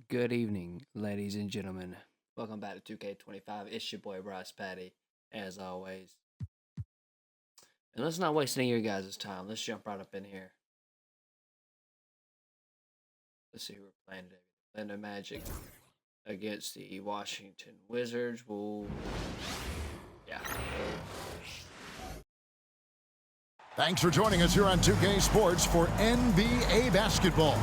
Good evening, ladies and gentlemen. Welcome back to 2K25. It's your boy Bryce Patty, as always. And let's not waste any of your guys' time. Let's jump right up in here. Let's see who we're playing today. Orlando Magic against the Washington Wizards. Yeah. Thanks for joining us here on 2K Sports for NBA basketball.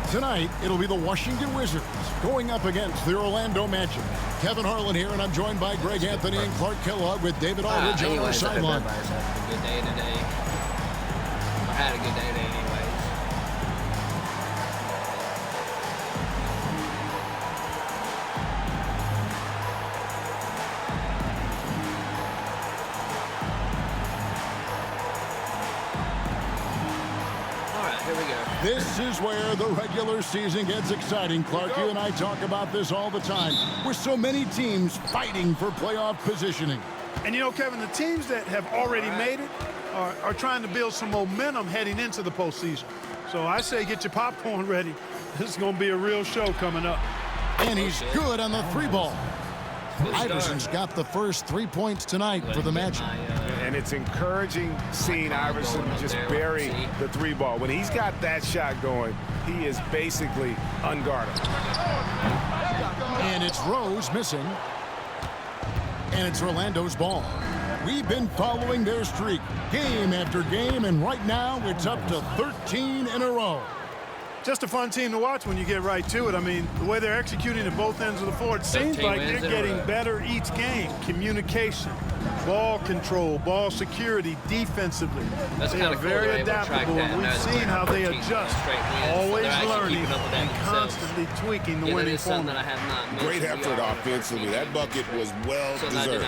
Tonight, it'll be the Washington Wizards going up against the Orlando Magic. Kevin Harlan here, and I'm joined by Greg Anthony and Clark Kellogg with David Aldridge on our sideline. Everybody's having a good day today. I had a good day today anyways. This is where the regular season gets exciting, Clark. You and I talk about this all the time, with so many teams fighting for playoff positioning. And you know, Kevin, the teams that have already made it are trying to build some momentum heading into the postseason. So I say get your popcorn ready. This is going to be a real show coming up. And he's good on the three ball. Iverson's got the first 3 points tonight for the Magic. And it's encouraging seeing Iverson just bury the three ball. When he's got that shot going, he is basically unguardable. And it's Rose missing. And it's Orlando's ball. We've been following their streak game after game, and right now it's up to 13 in a row. Just a fun team to watch when you get right to it. I mean, the way they're executing at both ends of the floor, it seems like they're getting better each game. Communication, ball control, ball security, defensively. They are very adaptable, and we've seen how they adjust, always learning and constantly tweaking the winning formula. Great effort offensively. That bucket was well deserved.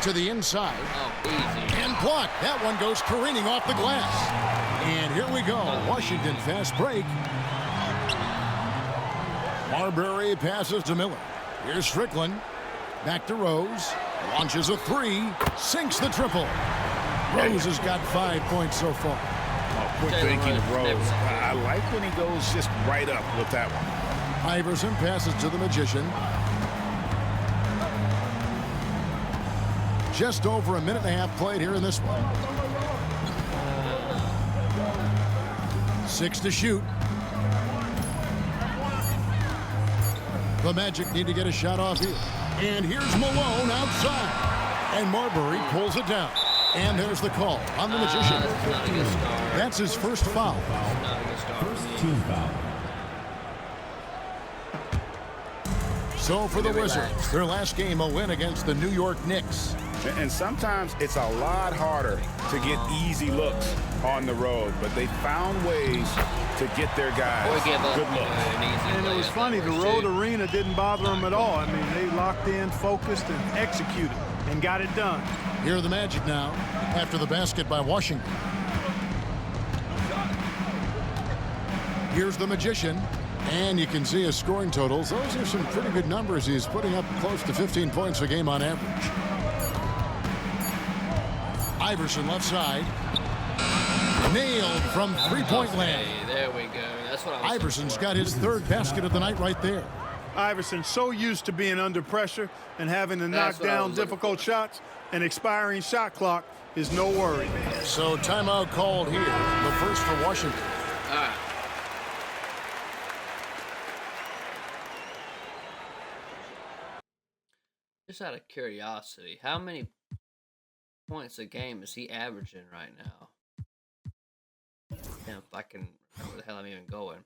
To the inside. Oh, easy. And blocked. That one goes careening off the glass. And here we go. Washington fast break. Marbury passes to Miller. Here's Strickland. Back to Rose. Launches a three. Sinks the triple. Rose has got 5 points so far. Oh, quick thinking of Rose. I like when he goes just right up with that one. Iverson passes to the Magician. Just over a minute and a half played here in this one. 6 to shoot. The Magic need to get a shot off here. And here's Malone outside. And Marbury pulls it down. And there's the call on the Magician. That's his first foul. First team foul. So for the Wizards, their last game a win against the New York Knicks. And sometimes it's a lot harder to get easy looks on the road, but they found ways to get their guys good looks. And it was funny, the road arena didn't bother them at all. I mean, they locked in, focused, and executed, and got it done. Here are the Magic now, after the basket by Washington. Here's the Magician, and you can see his scoring totals. Those are some pretty good numbers. He's putting up close to 15 points a game on average. Iverson left side. Nailed from three-point land. There we go. That's what I was Iverson's got his third basket of the night right there. Iverson so used to being under pressure and having to knock down difficult shots. An expiring shot clock is no worry. So timeout called here. The first for Washington. All right. Just out of curiosity, how many points a game is he averaging right now? Damn, if I can remember where the hell I'm even going.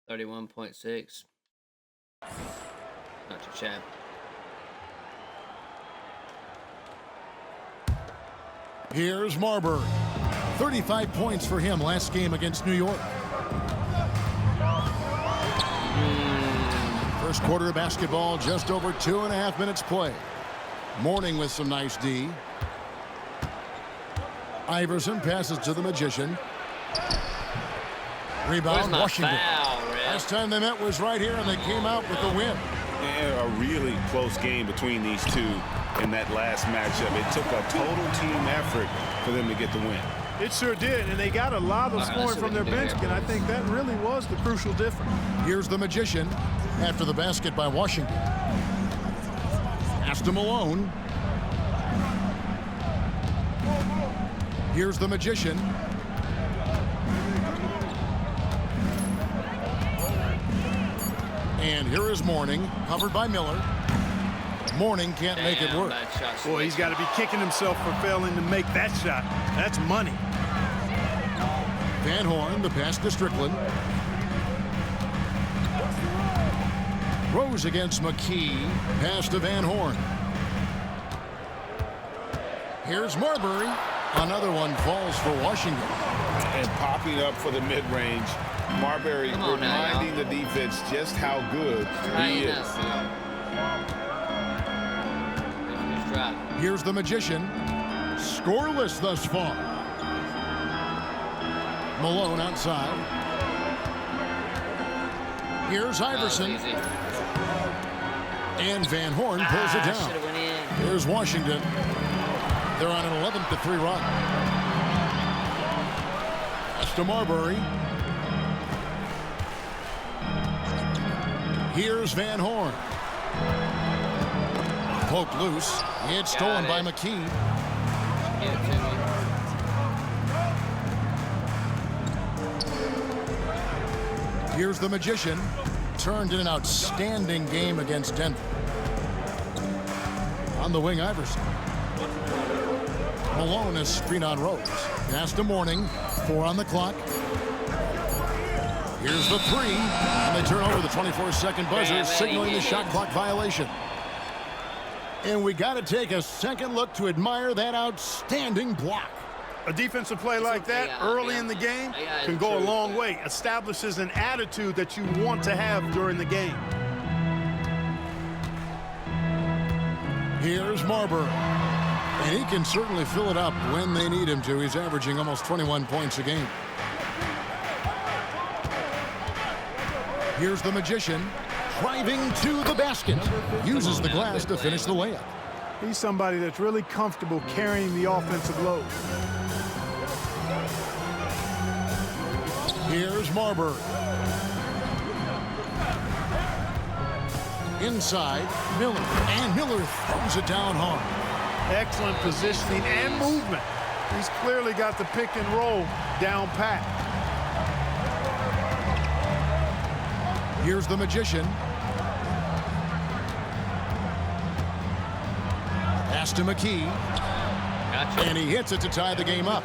31.6. Not too shabby. Here's Marbury. 35 points for him last game against New York. First quarter of basketball, just over 2.5 minutes play. Mourning with some nice D. Iverson passes to the Magician. Rebound, Washington. Last time they met was right here, and they came out with the win. And a really close game between these two in that last matchup. It took a total team effort for them to get the win. It sure did, and they got a lot of scoring from their bench, and I think that really was the crucial difference. Here's the Magician after the basket by Washington. Pass to Malone. Here's the Magician. And here is Mourning, covered by Miller. Mourning can't make it work. Boy, he's got to be kicking himself for failing to make that shot. That's money. Van Horn, the pass to Strickland. Rose against McKee. Pass to Van Horn. Here's Marbury. Another one falls for Washington. And popping up for the mid-range. Marbury reminding the defense just how good he is. Here's the Magician. Scoreless thus far. Malone outside. Here's Iverson. And Van Horn pulls it down. Here's Washington. They're on an 11-3 run. That's to Marbury. Here's Van Horn. Poked loose. It's stolen by McKee. Here's the Magician. Turned in an outstanding game against Denver. On the wing, Iverson. Malone is screen on Rose. Pass to Mourning. 4 on the clock. Here's the 3. And they turn over the 24-second buzzer, signaling the shot clock violation. And we got to take a second look to admire that outstanding block. A defensive play like that early in the game can go a long way. Establishes an attitude that you want to have during the game. Here's Marbury. And he can certainly fill it up when they need him to. He's averaging almost 21 points a game. Here's the Magician. Driving to the basket. Uses the glass to finish the layup. He's somebody that's really comfortable carrying the offensive load. Here's Marbury. Inside, Miller. And Miller throws it down hard. Excellent positioning and movement. He's clearly got the pick and roll down pat. Here's the Magician. Pass to McKee. Gotcha. And he hits it to tie the game up.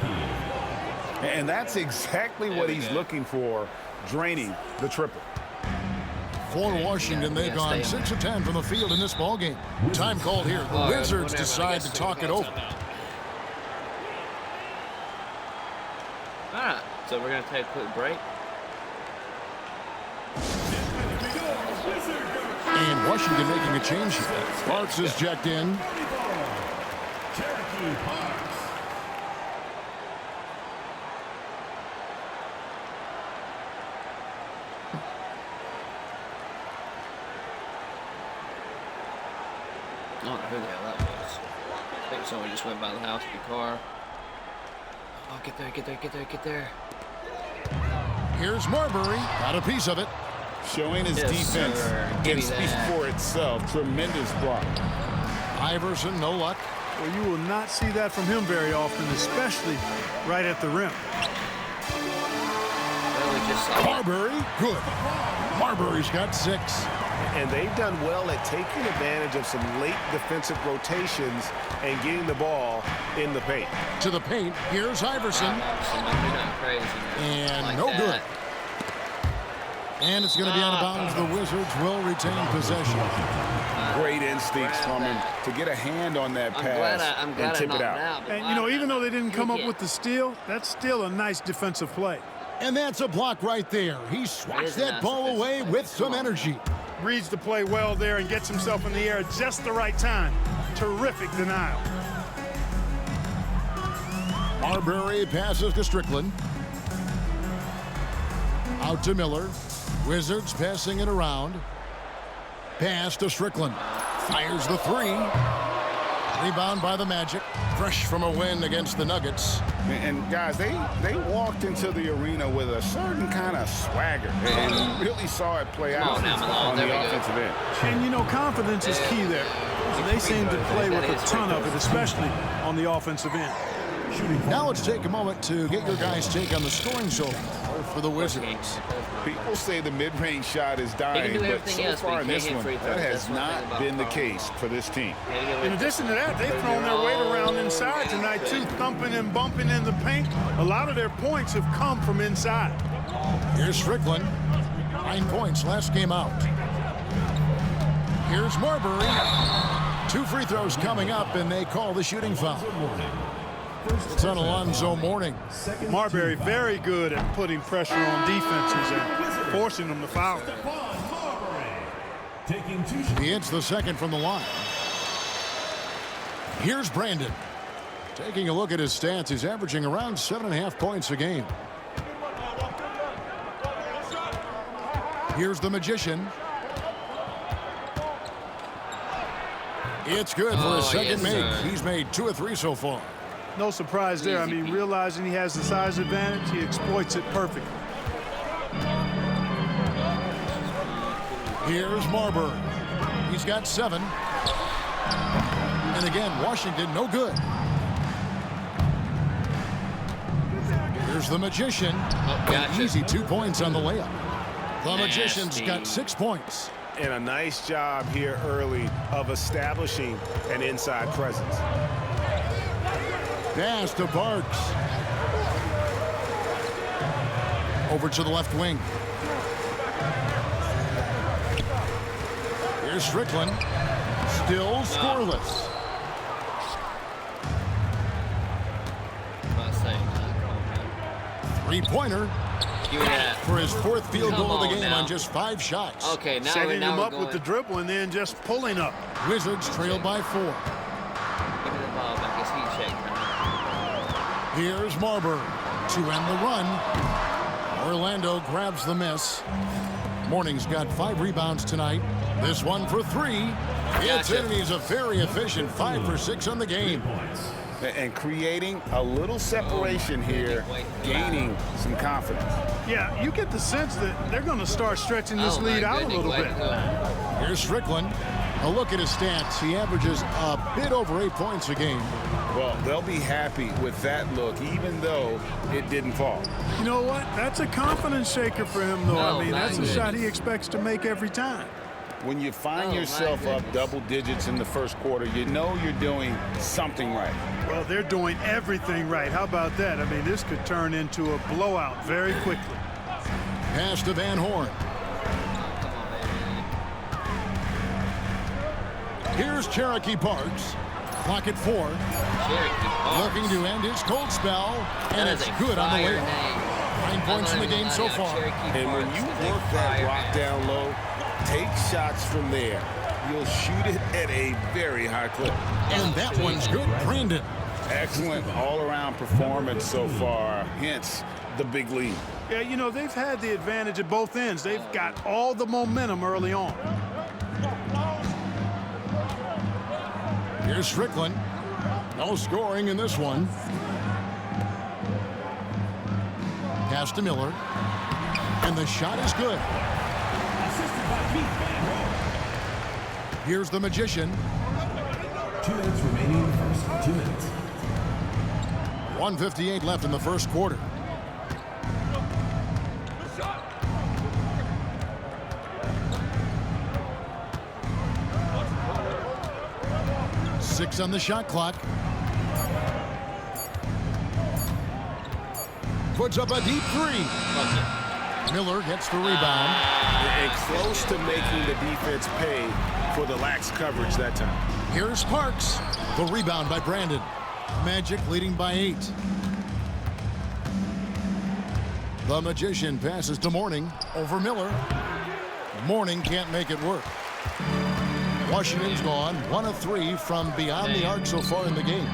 And that's exactly what he's looking for, draining the triple. For Washington, they've gone 6 of 10 from the field in this ballgame. Time called here. The Wizards decide to talk it over. All right, so we're going to take a quick break. And Washington making a change here. Parks is checked in. I don't know who the hell that was. I think someone just went by the house in the car. Oh, get there, get there, get there, get there. Here's Marbury. Got a piece of it. Showing his defense can speak for itself. Tremendous block. Iverson, no luck. Well, you will not see that from him very often, especially right at the rim. Marbury, good. Marbury's got 6. And they've done well at taking advantage of some late defensive rotations and getting the ball in the paint. To the paint, here's Iverson. And no good. And it's going to be out of bounds. The Wizards will retain possession. Great instincts from him to get a hand on that pass and tip it out. And, you know, even though they didn't come up with the steal, that's still a nice defensive play. And that's a block right there. He swats that ball away with some energy. Reads the play well there and gets himself in the air at just the right time. Terrific denial. Marbury passes to Strickland. Out to Miller. Wizards passing it around. Pass to Strickland. Fires the 3. Rebound by the Magic. fresh from a win against the Nuggets. And guys, they walked into the arena with a certain kind of swagger, and you really saw it play out on the offensive end. And, you know, confidence is key there. They seem to play with a ton of it, especially on the offensive end. Now let's take a moment to get your guys' take on the scoring so far for the Wizards. People say the mid-range shot is dying, but so far in this one, that has not been the case for this team. In addition to that, they've thrown their weight around inside tonight, too, thumping and bumping in the paint. A lot of their points have come from inside. Here's Strickland. 9 points last game out. Here's Marbury. 2 free throws coming up, and they call the shooting foul. It's on Alonzo Mourning. Marbury very good at putting pressure on defenses and forcing them to foul. He hits the second from the line. Here's Brandon. Taking a look at his stats, he's averaging around 7.5 points a game. Here's the Magician. It's good for his second make. He's made 2 of 3 so far. No surprise there. I mean, realizing he has the size advantage, he exploits it perfectly. Here's Marbury. He's got 7. And again, Washington no good. Here's the Magician. An easy 2 points on the layup. The Magician's got 6 points. And a nice job here early of establishing an inside presence. Pass to Parks. Over to the left wing. Here's Strickland. Still scoreless. Three-pointer. For his 4th field goal of the game on just 5 shots. Okay, now setting him up going with the dribble and then just pulling up. Wizards trail by 4. Give me the ball back. It's heat check. Here's Marbury to end the run. Orlando grabs the miss. Mourning's got 5 rebounds tonight. This one for 3. It's in. He's a very efficient 5 for 6 on the game. And creating a little separation here, gaining some confidence. Yeah, you get the sense that they're going to start stretching this lead out a little bit. Here's Strickland. A look at his stats. He averages a bit over 8 points a game. Well, they'll be happy with that look, even though it didn't fall. You know what? That's a confidence shaker for him, though. I mean, that's a shot he expects to make every time. When you find yourself up double digits in the first quarter, you know you're doing something right. Well, they're doing everything right. How about that? I mean, this could turn into a blowout very quickly. Pass to Van Horn. Here's Cherokee Parks. Clock at 4. Looking to end his cold spell, and it's good on the way. 9 points in the game so far. And when you work that rock down low, take shots from there. You'll shoot it at a very high clip. And that one's good. Brandon. Excellent all-around performance so far, hence the big lead. Yeah, you know, they've had the advantage at both ends. They've got all the momentum early on. Here's Strickland. No scoring in this one. Pass to Miller. And the shot is good. Here's the Magician. 2 minutes remaining in the first. 2 minutes. 1:58 left in the first quarter. Six on the shot clock. Puts up a deep 3. Miller gets the rebound. And close to making the defense pay for the lax coverage that time. Here's Parks. The rebound by Brandon. Magic leading by 8. The Magician passes to Mourning over Miller. Mourning can't make it work. Washington's gone 1 of 3 from beyond the arc so far in the game.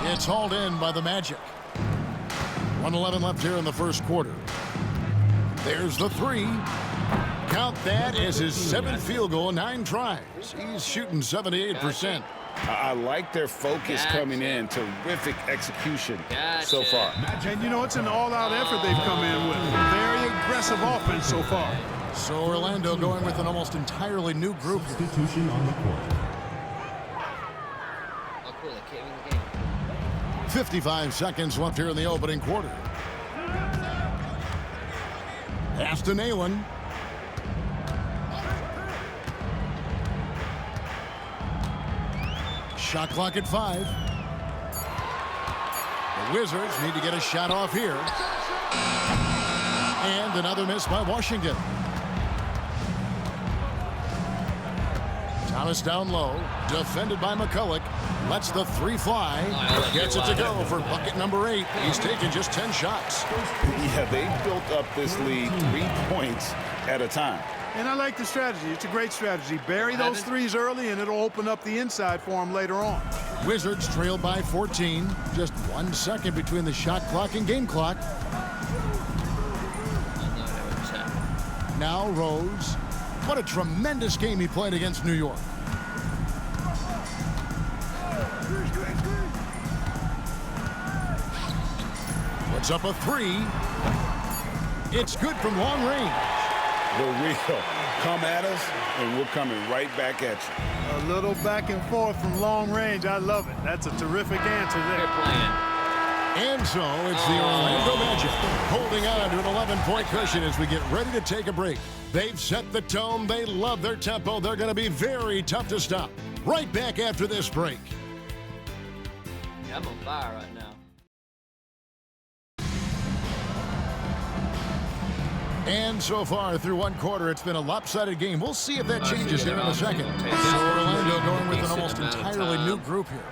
It's hauled in by the Magic. 1:11 left here in the first quarter. There's the 3. Count that as his 7th field goal, 9 tries. He's shooting 78%. I like their focus coming in. Terrific execution so far. And, you know, it's an all-out effort they've come in with. Very aggressive offense so far. So Orlando going with an almost entirely new group. Substitution on the court. Oh, cool. They came in the game. 55 seconds left here in the opening quarter. Pass to Nalen. Shot clock at 5. The Wizards need to get a shot off here. And another miss by Washington. Thomas down low, defended by McCulloch. Lets the 3 fly. Gets it to go for bucket number 8. He's taken just 10 shots. Yeah, they built up this lead 3 points at a time. And I like the strategy. It's a great strategy. Bury those threes early, and it'll open up the inside for them later on. Wizards trailed by 14. Just 1 second between the shot clock and game clock. Now Rose. What a tremendous game he played against New York. Puts up a 3. It's good from long range. The wheel. Come at us, and we're coming right back at you. A little back and forth from long range. I love it. That's a terrific answer there. They're playing. And so it's the Orlando Magic holding on to an 11-point cushion as we get ready to take a break. They've set the tone. They love their tempo. They're going to be very tough to stop. Right back after this break. Yeah, I'm on fire right now. And so far through 1 quarter, it's been a lopsided game. We'll see if that changes here in a second. So Orlando going with an almost entirely new group here.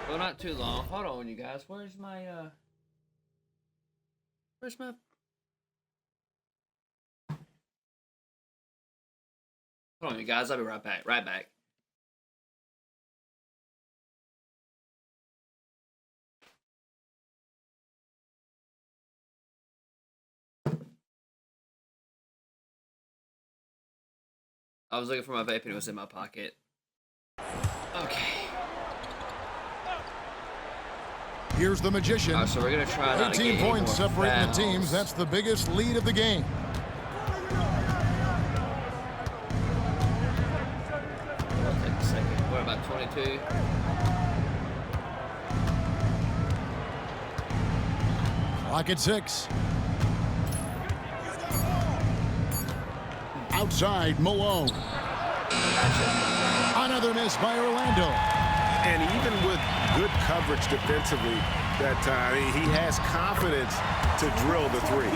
Well, not too long. Hold on, you guys. Where's my Hold on, you guys. I'll be right back. Right back. I was looking for my vape and it was in my pocket. Okay. Here's the Magician. So we're gonna try not to 18 get points more separating the fouls. teams. That's the biggest lead of the game. I'll take a second. What about 22? Clock at 6. Outside, Malone. Another miss by Orlando. And even with good coverage defensively that time, he has confidence to drill the 3.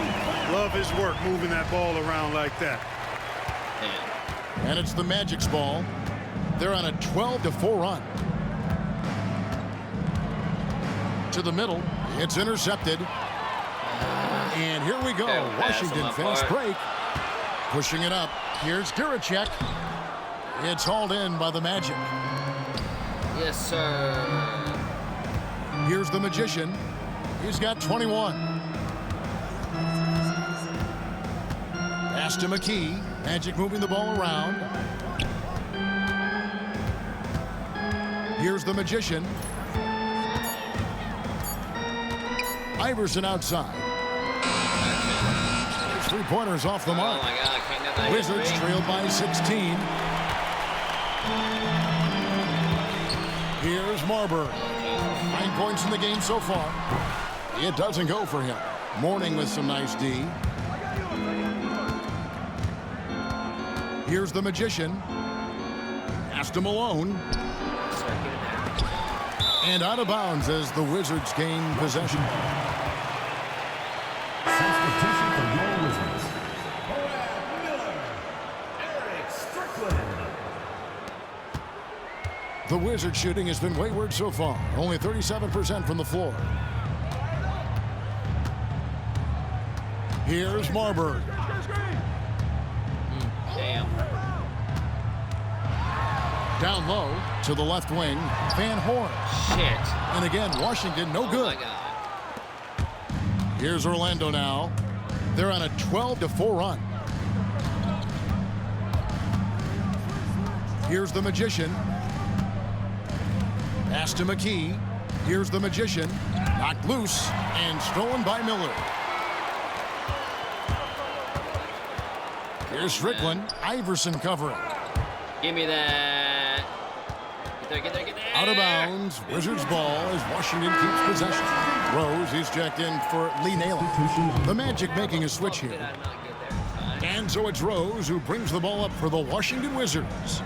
Love his work moving that ball around like that. Damn. And it's the Magic's ball. They're on a 12-4 run. To the middle. It's intercepted. And here we go. Washington fast break. Pushing it up. Here's Guracek. It's hauled in by the Magic. Yes, sir. Here's the Magician. He's got 21. Pass to McKee. Magic moving the ball around. Here's the Magician. Iverson outside. 3-pointers off the mark. Oh my God, I can't get that. Wizards trailed by 16. Here's Marbury. 9 points in the game so far. It doesn't go for him. Mourning with some nice D. Here's the Magician. Pass to Malone. And out of bounds as the Wizards gain possession. Substitution for your Wizards. Brad Miller. Eric Strickland. The Wizard shooting has been wayward so far. Only 37% from the floor. Here's Marbury. Damn. Down low to the left wing. Van Horn. Shit. And again, Washington no Oh good. my God. Here's Orlando now. They're on a 12-4 run. Here's the Magician. Pass to McKee. Here's the Magician. Knocked loose and stolen by Miller. Here's Strickland. Iverson covering. Give me that. Get there. Out of bounds. Wizards ball as Washington keeps possession. Rose, he's checked in for Lee Naylor. The Magic making a switch Did here. I not get there in time? And so it's Rose who brings the ball up for the Washington Wizards.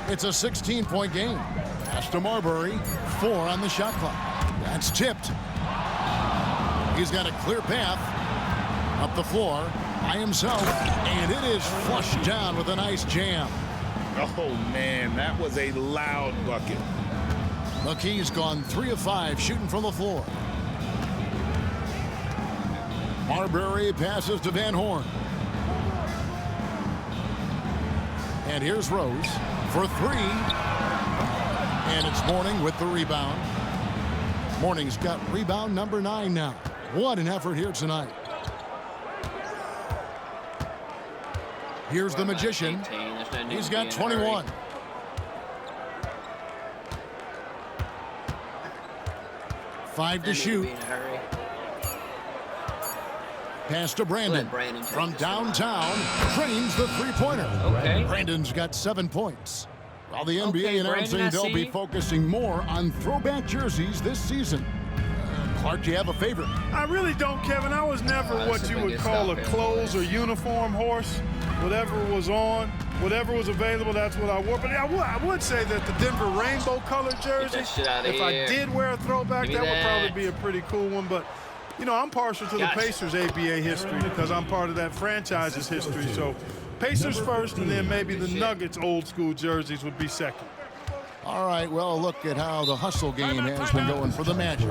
It's a 16-point game. Pass to Marbury. 4 on the shot clock. That's tipped. He's got a clear path up the floor by himself, and it is flushed down with a nice jam. Oh, man, that was a loud bucket. McKee's gone 3 of 5 shooting from the floor. Marbury passes to Van Horn. And here's Rose for 3. And it's Mourning with the rebound. Mourning's got rebound number 9 now. What an effort here tonight. Here's the Magician. 18. He's got 21. Five to shoot. Pass to Brandon. From downtown, drains the three-pointer. Okay. Brandon's got 7 points. While the NBA Okay, announcing Brandon, I they'll be see. focusing more on throwback jerseys this season. Clark, do you have a favorite? I really don't, Kevin. I was never what you would call a clothes or uniform horse. Whatever was on, whatever was available, that's what I wore. But I would say that the Denver rainbow-colored jersey, that shit outta if I here. did wear a throwback, Give me that would that. probably be a pretty cool one. But, you know, I'm partial to Gotcha. the Pacers ABA history because I'm part of that franchise's history. So Pacers first, and then maybe the Nuggets old-school jerseys would be second. All right, well, look at how the hustle game has been going for the Magic.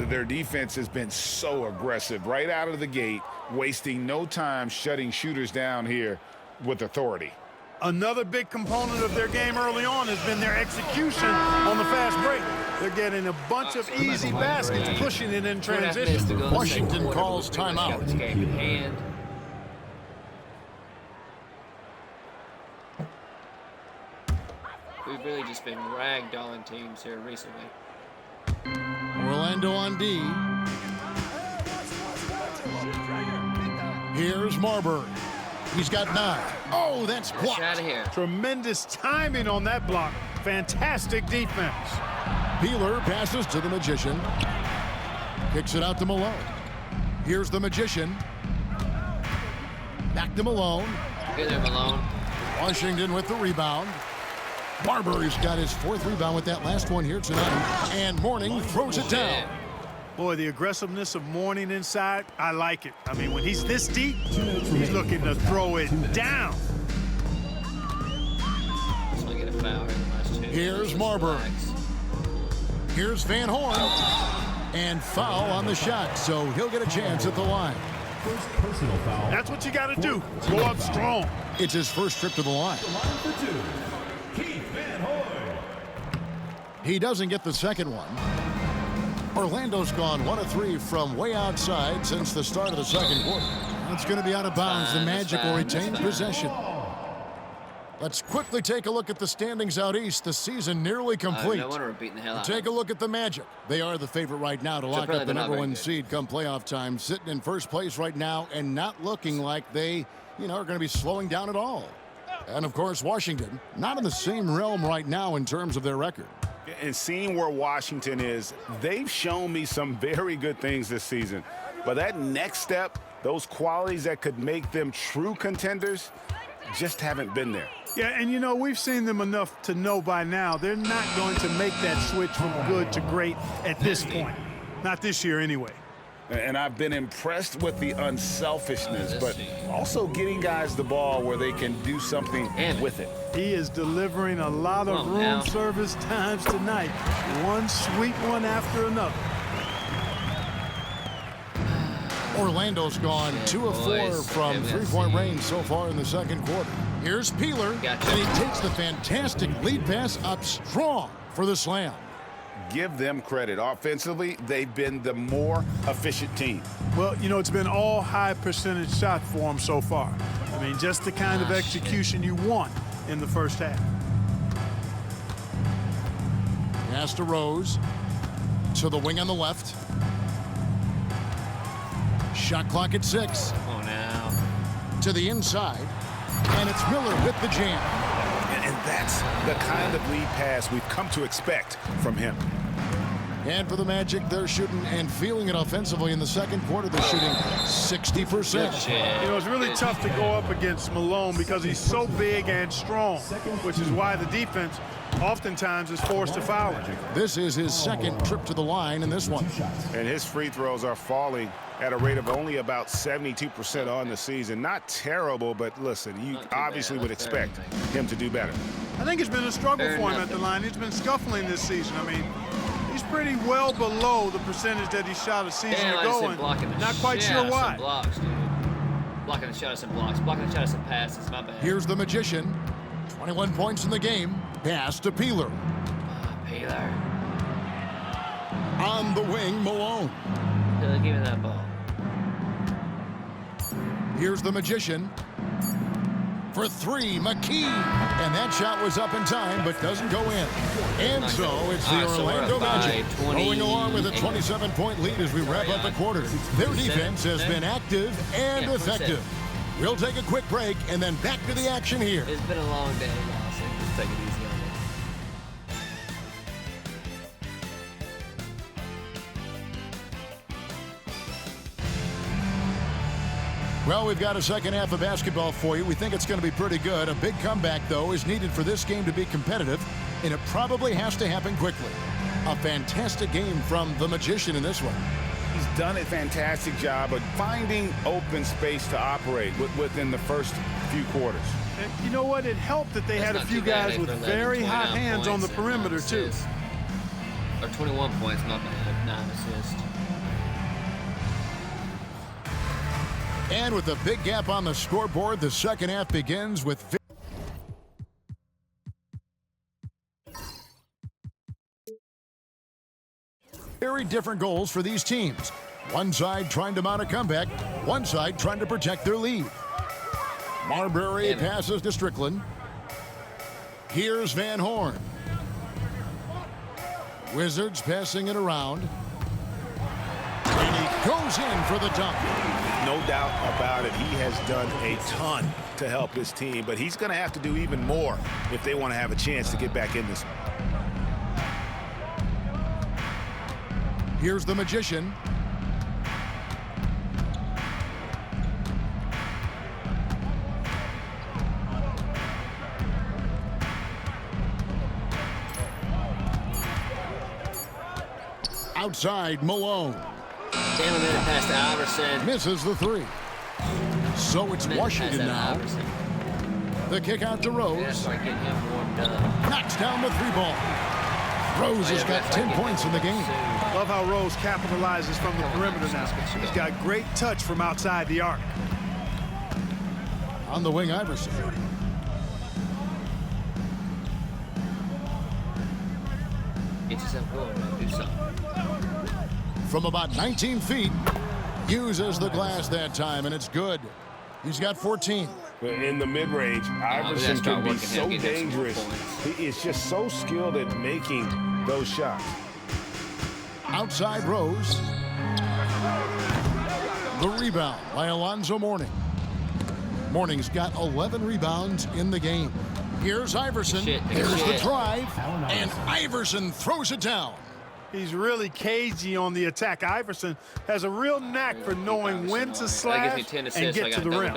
Their defense has been so aggressive right out of the gate, wasting no time shutting shooters down here with authority. Another big component of their game early on has been their execution on the fast break. They're getting a bunch of easy baskets, pushing it in 2.5 minutes to transition. go in the Washington second quarter, calls but pretty much got timeout. this game in hand. We've really just been ragdolling teams here recently. Orlando on D. Here's Marbury. He's got 9. Oh, that's Get blocked. out of here. Tremendous timing on that block. Fantastic defense. Peeler passes to the Magician. Kicks it out to Malone. Here's the Magician. Back to Malone. Get there, Malone. Washington with the rebound. Marbury's got his 4th rebound with that last one here tonight. And Mourning throws it down. Boy, the aggressiveness of Mourning inside, I like it. I mean, when he's this deep, he's looking to throw it down. Just gonna get a foul here in the last 2. Here's Just Marbury. relax. Here's Van Horn. And foul on the shot, so he'll get a chance at the line. First personal foul. That's what you got to do. Go up strong. It's his first trip to the line. Line for 2. Keith Van Horn. He doesn't get the second one. Orlando's gone 1 of 3 from way outside since the start of the second quarter. It's going to be out of bounds. The Fine, Magic will fine, retain fine. possession. Let's quickly take a look at the standings out east. The season nearly complete. No wonder we're beating the hell out Take of a them. look at the Magic. They are the favorite right now to lock apparently up the they're not number very 1 good. seed come playoff time, sitting in first place right now and not looking like they, are going to be slowing down at all. And of course, Washington, not in the same realm right now in terms of their record. And seeing where Washington is, they've shown me some very good things this season. But that next step, those qualities that could make them true contenders, just haven't been there. Yeah, and you know, we've seen them enough to know by now they're not going to make that switch from good to great at this point. Not this year anyway. And I've been impressed with the unselfishness, but also getting guys the ball where they can do something with it. He is delivering a lot of Come on room now. service times tonight. One sweet one after another. Orlando's gone 2 of 4 boys. from Give me that three-point seed. range so far in the second quarter. Here's Peeler, Gotcha. and he takes the fantastic lead pass up strong for the slam. Give them credit. Offensively, they've been the more efficient team. Well, you know, it's been all high percentage shot for him so far. I mean, just the kind of execution you want in the first half. Pass to Rose. To the wing on the left. Shot clock at 6. Oh, now. To the inside. And it's Miller with the jam. And that's the kind of lead pass we've come to expect from him. And for the Magic, they're shooting and feeling it offensively in the second quarter. They're shooting 60%. You know, it's really tough to go up against Malone because he's so big and strong, which is why the defense oftentimes is forced to foul him. This is his second trip to the line in this one. And his free throws are falling at a rate of only about 72% on the season. Not terrible, but listen, you obviously would expect him to do better. I think it's been a struggle for him at the line. He's been scuffling this season. I mean, he's pretty well below the percentage that he shot a season ago, and not quite sure why. Blocks, dude. Blocking the shots and blocks. Blocking the shots and passes. My bad. Here's the Magician. 21 points in the game. Pass to Peeler. Peeler. On the wing, Malone. Peeler, give me that ball. Here's the Magician. For 3, McKee. And that shot was up in time, but doesn't go in. And so it's the Orlando Magic rolling along with a 27-point lead as we wrap up the quarter. Their defense has been active and effective. We'll take a quick break and then back to the action here. It's been a long day, Lawson. Just take it easy on me. Well, we've got a second half of basketball for you. We think it's going to be pretty good. A big comeback, though, is needed for this game to be competitive, and it probably has to happen quickly. A fantastic game from the Magician in this one. He's done a fantastic job of finding open space to operate within the first few quarters. And you know what? It helped that they had a few guys with very hot hands on the perimeter, too. Or 21 points, not bad. 9 assists. And with a big gap on the scoreboard, the second half begins with very different goals for these teams. One side trying to mount a comeback, one side trying to protect their lead. Marbury passes to Strickland. Here's Van Horn. Wizards passing it around. And he goes in for the dunk. No doubt about it, he has done a ton to help his team, but he's going to have to do even more if they want to have a chance to get back in this. Here's the Magician. Outside, Malone. Taylor made it past Iverson. Misses the 3. So it's Washington now. The kick out to Rose. Knocks down the 3-ball. Rose has got 10 points in the game. Love how Rose capitalizes from the perimeter now. He's got great touch from outside the arc. On the wing, Iverson. Get yourself going, man. Do something. From about 19 feet, uses the glass that time, and it's good. He's got 14. In the mid-range, Iverson can be so dangerous. He is just so skilled at making those shots. Outside Rose. The rebound by Alonzo Mourning. Mourning's got 11 rebounds in the game. Here's Iverson. Here's the drive. And Iverson throws it down. He's really cagey on the attack. Iverson has a real knack for knowing when to slash and get to the rim.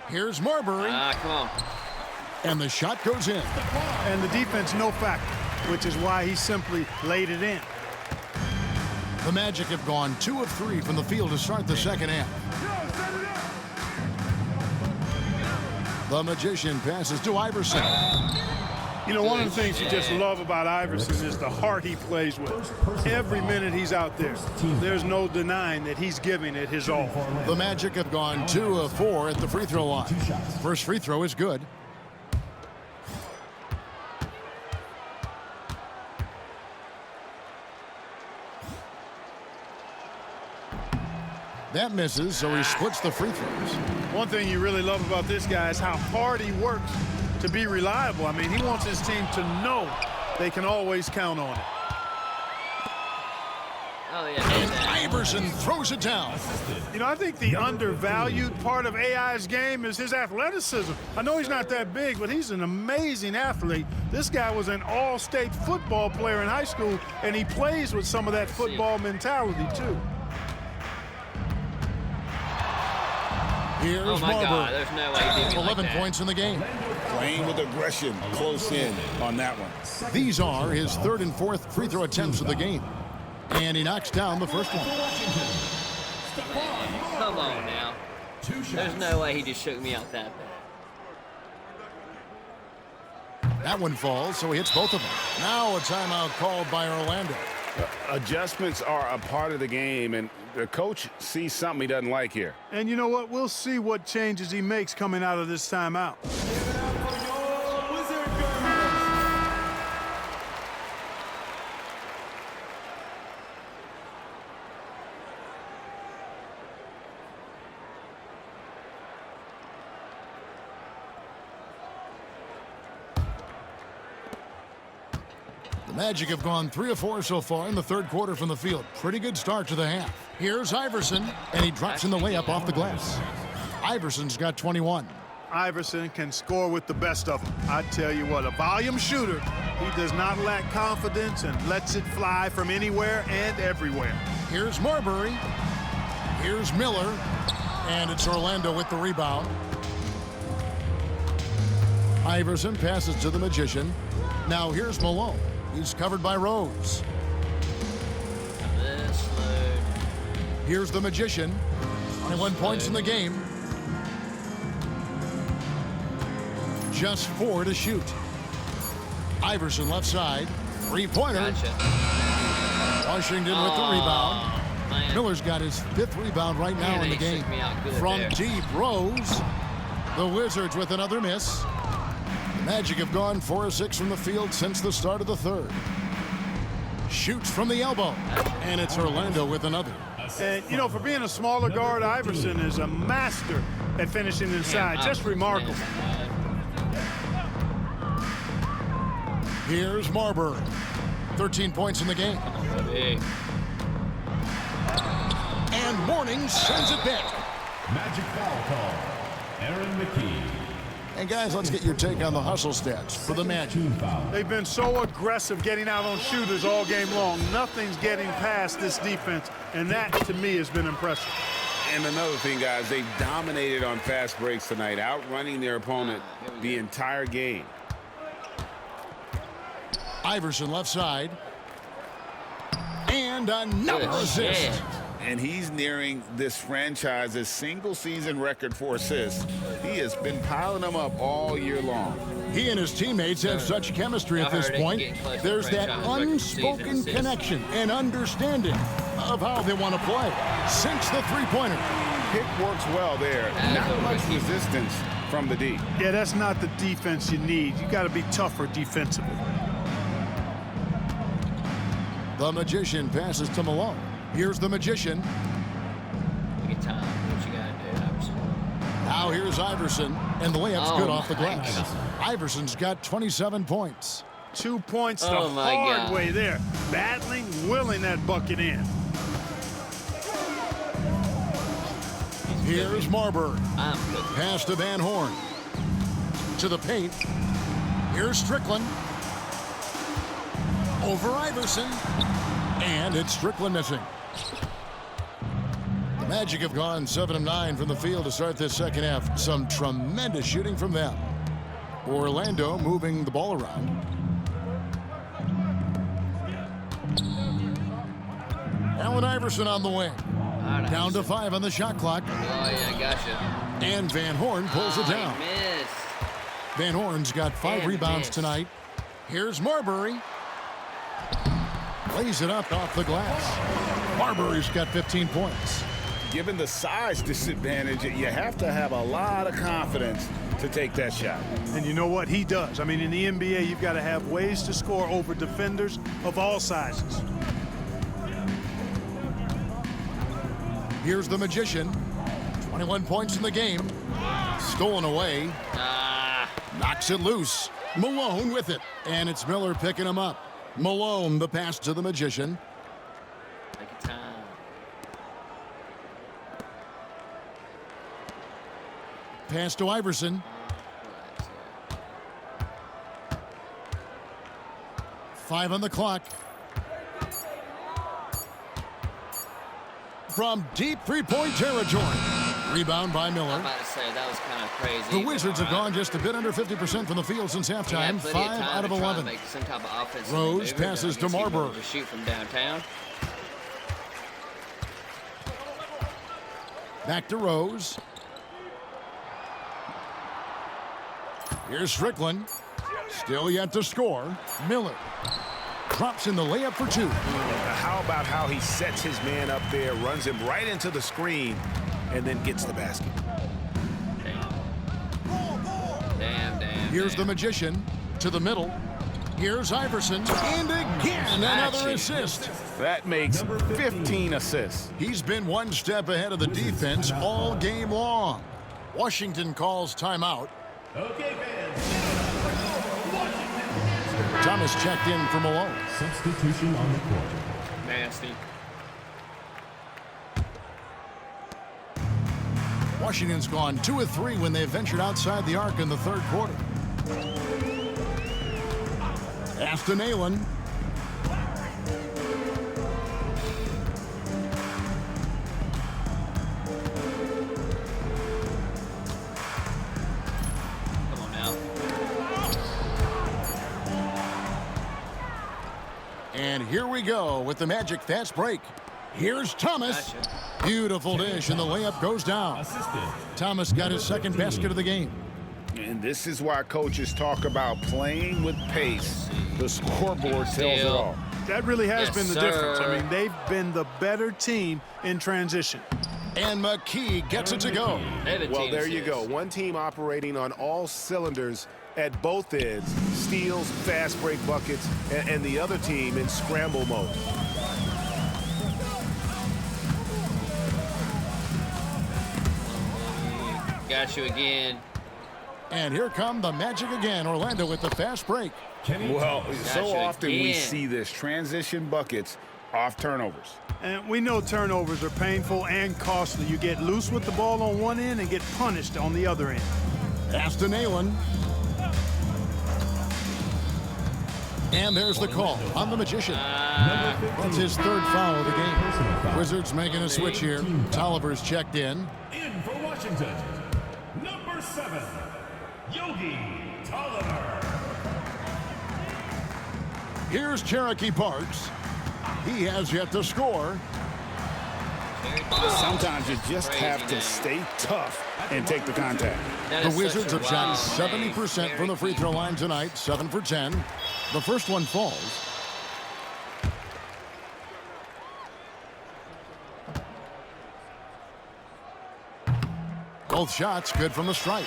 Here's Marbury. Come on. And the shot goes in. And the defense no factor, which is why he simply laid it in. The Magic have gone 2 of 3 from the field to start the second half. The Magician passes to Iverson. You know, one of the things you just love about Iverson is the heart he plays with. Every minute he's out there, there's no denying that he's giving it his all. The Magic have gone 2 of 4 at the free throw line. First free throw is good. That misses, so he splits the free throws. One thing you really love about this guy is how hard he works to be reliable. I mean, he wants his team to know they can always count on it. Oh, yeah. And Iverson throws it down. You know, I think the undervalued part of AI's game is his athleticism. I know he's not that big, but he's an amazing athlete. This guy was an all-state football player in high school, and he plays with some of that football mentality, too. Here's Oh, my Marbury. God. There's no way he did me 11 like that. points in the game. Playing with aggression, close in on that one. These are his third and fourth free throw attempts of the game. And he knocks down the first one. Come on now. There's no way he just shook me out that bad. That one falls, so he hits both of them. Now a timeout called by Orlando. Adjustments are a part of the game, and the coach sees something he doesn't like here. And you know what? We'll see what changes he makes coming out of this timeout. The Magic have gone 3 of 4 so far in the third quarter from the field. Pretty good start to the half. Here's Iverson, and he drops in the layup off the glass. Iverson's got 21. Iverson can score with the best of them. I tell you what, a volume shooter. He does not lack confidence and lets it fly from anywhere and everywhere. Here's Marbury. Here's Miller. And it's Orlando with the rebound. Iverson passes to the Magician. Now here's Malone. He's covered by Rose. This load. Here's the Magician. 21 points in the game. Just 4 to shoot. Iverson left side. Three-pointer. Gotcha. Washington with the rebound. Man. Miller's got his 5th rebound right now Man, in the they game. shook me out good From there. deep, Rose. The Wizards with another miss. The Magic have gone 4 of 6 from the field since the start of the third. Shoots from the elbow. And it's Orlando with another. And, you know, for being a smaller guard, Iverson is a master at finishing inside. Man, Just remarkable. Here's Marbury. 13 points in the game. Big. And Morning sends it back. Magic foul call. Aaron McKee. And guys, let's get your take on the hustle stats for the Magic. Team foul. They've been so aggressive getting out on shooters all game long. Nothing's getting past this defense, and that, to me, has been impressive. And another thing, guys, they've dominated on fast breaks tonight, outrunning their opponent the entire game. Iverson left side. And another Good assist. shit. And he's nearing this franchise's single-season record for assists. He has been piling them up all year long. He and his teammates have such chemistry at I this heard it point. getting close to There's that franchise record season unspoken assists. connection and understanding of how they want to play. Sinks the three-pointer. Pick works well there. Not much resistance from the D. Yeah, that's not the defense you need. You got to be tougher defensively. The Magician passes to Malone. Here's the Magician. Look at time. What you gotta do, Iverson? Now here's Iverson, and the layup's Oh good off the my glass. God. Iverson's got 27 points. 2 points the Oh, my hard God. way there. Battling, willing that bucket in. Here's Marbury. I'm good. Pass to Van Horn. To the paint. Here's Strickland. Over Iverson. And it's Strickland missing. The Magic have gone 7 of 9 from the field to start this second half. Some tremendous shooting from them. Orlando moving the ball around. Allen Iverson on the wing. All right, Down to Iverson. 5 on the shot clock. Oh, yeah, gotcha. And Van Horn pulls it Oh, down. he missed. Van Horn's got 5 Damn, rebounds miss. tonight. Here's Marbury. Lays it up off the glass. Marbury's got 15 points. Given the size disadvantage, you have to have a lot of confidence to take that shot. And you know what? He does. I mean, in the NBA, you've got to have ways to score over defenders of all sizes. Here's the Magician. 21 points in the game. Stolen away. Ah, Knocks it loose. Malone with it, and it's Miller picking him up. Malone, the pass to the Magician. Take your time. Pass to Iverson. Relax. 5 on the clock. From deep three-point territory. Rebound by I'm Miller. about to say that was kind of crazy. The Wizards have gone just a bit under 50% from the field since halftime. 5 out of 11. Make some type of offensive Rose maneuver. passes I guess to he wanted Marbury. to shoot from downtown. Back to Rose. Here's Strickland. Still yet to score. Miller drops in the layup for 2. How about how he sets his man up there, runs him right into the screen, and then gets the basket. Damn. Here's the Magician to the middle. Here's Iverson. And again, another assist. That makes 15 assists. He's been one step ahead of the defense all game long. Washington calls timeout. Okay, fans. Thomas checked in for Malone. Substitution on the court. Nasty. Washington's gone 2 of 3 when they ventured outside the arc in the third quarter. Aston Allen. Come on now. And here we go with the Magic fast break. Here's Thomas. Gotcha. Beautiful dish, and the layup goes down. Assisted. Thomas got his second basket of the game. And this is why coaches talk about playing with pace. The scoreboard tells it all. That really has Yes, been the difference. sir. I mean, they've been the better team in transition. And McKee gets it to go. Well, there you go. One team operating on all cylinders at both ends. Steals, fast break buckets, and the other team in scramble mode. Got you again. And here come the Magic again. Orlando with the fast break. Well, so Gotcha often we again. see this transition buckets off turnovers. And we know turnovers are painful and costly. You get loose with the ball on one end and get punished on the other end. Aston Allen. And there's the call on the Magician. That's his third foul of the game. Wizards making a switch here. Tolliver's checked in. In for Washington, number 7, Yogi Tolliver. Here's Cherokee Parks. He has yet to score. Sometimes you just have to stay tough and take the contact. The Wizards have shot 70% from the free throw line tonight, 7 for 10. The first one falls. Both shots good from the stripe.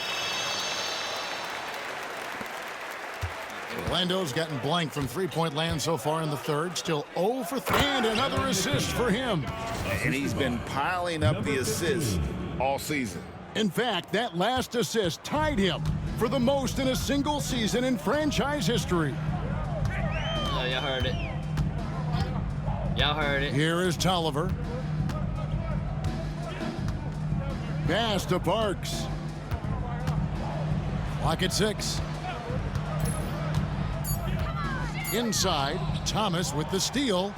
Orlando's gotten blank from three-point land so far in the third. Still 0 for 3. And another assist for him. And he's been piling up the assists all season. In fact, that last assist tied him for the most in a single season in franchise history. Oh, y'all heard it. Y'all heard it. Here is Tolliver. Pass to Parks. Clock at 6. Inside, Thomas with the steal.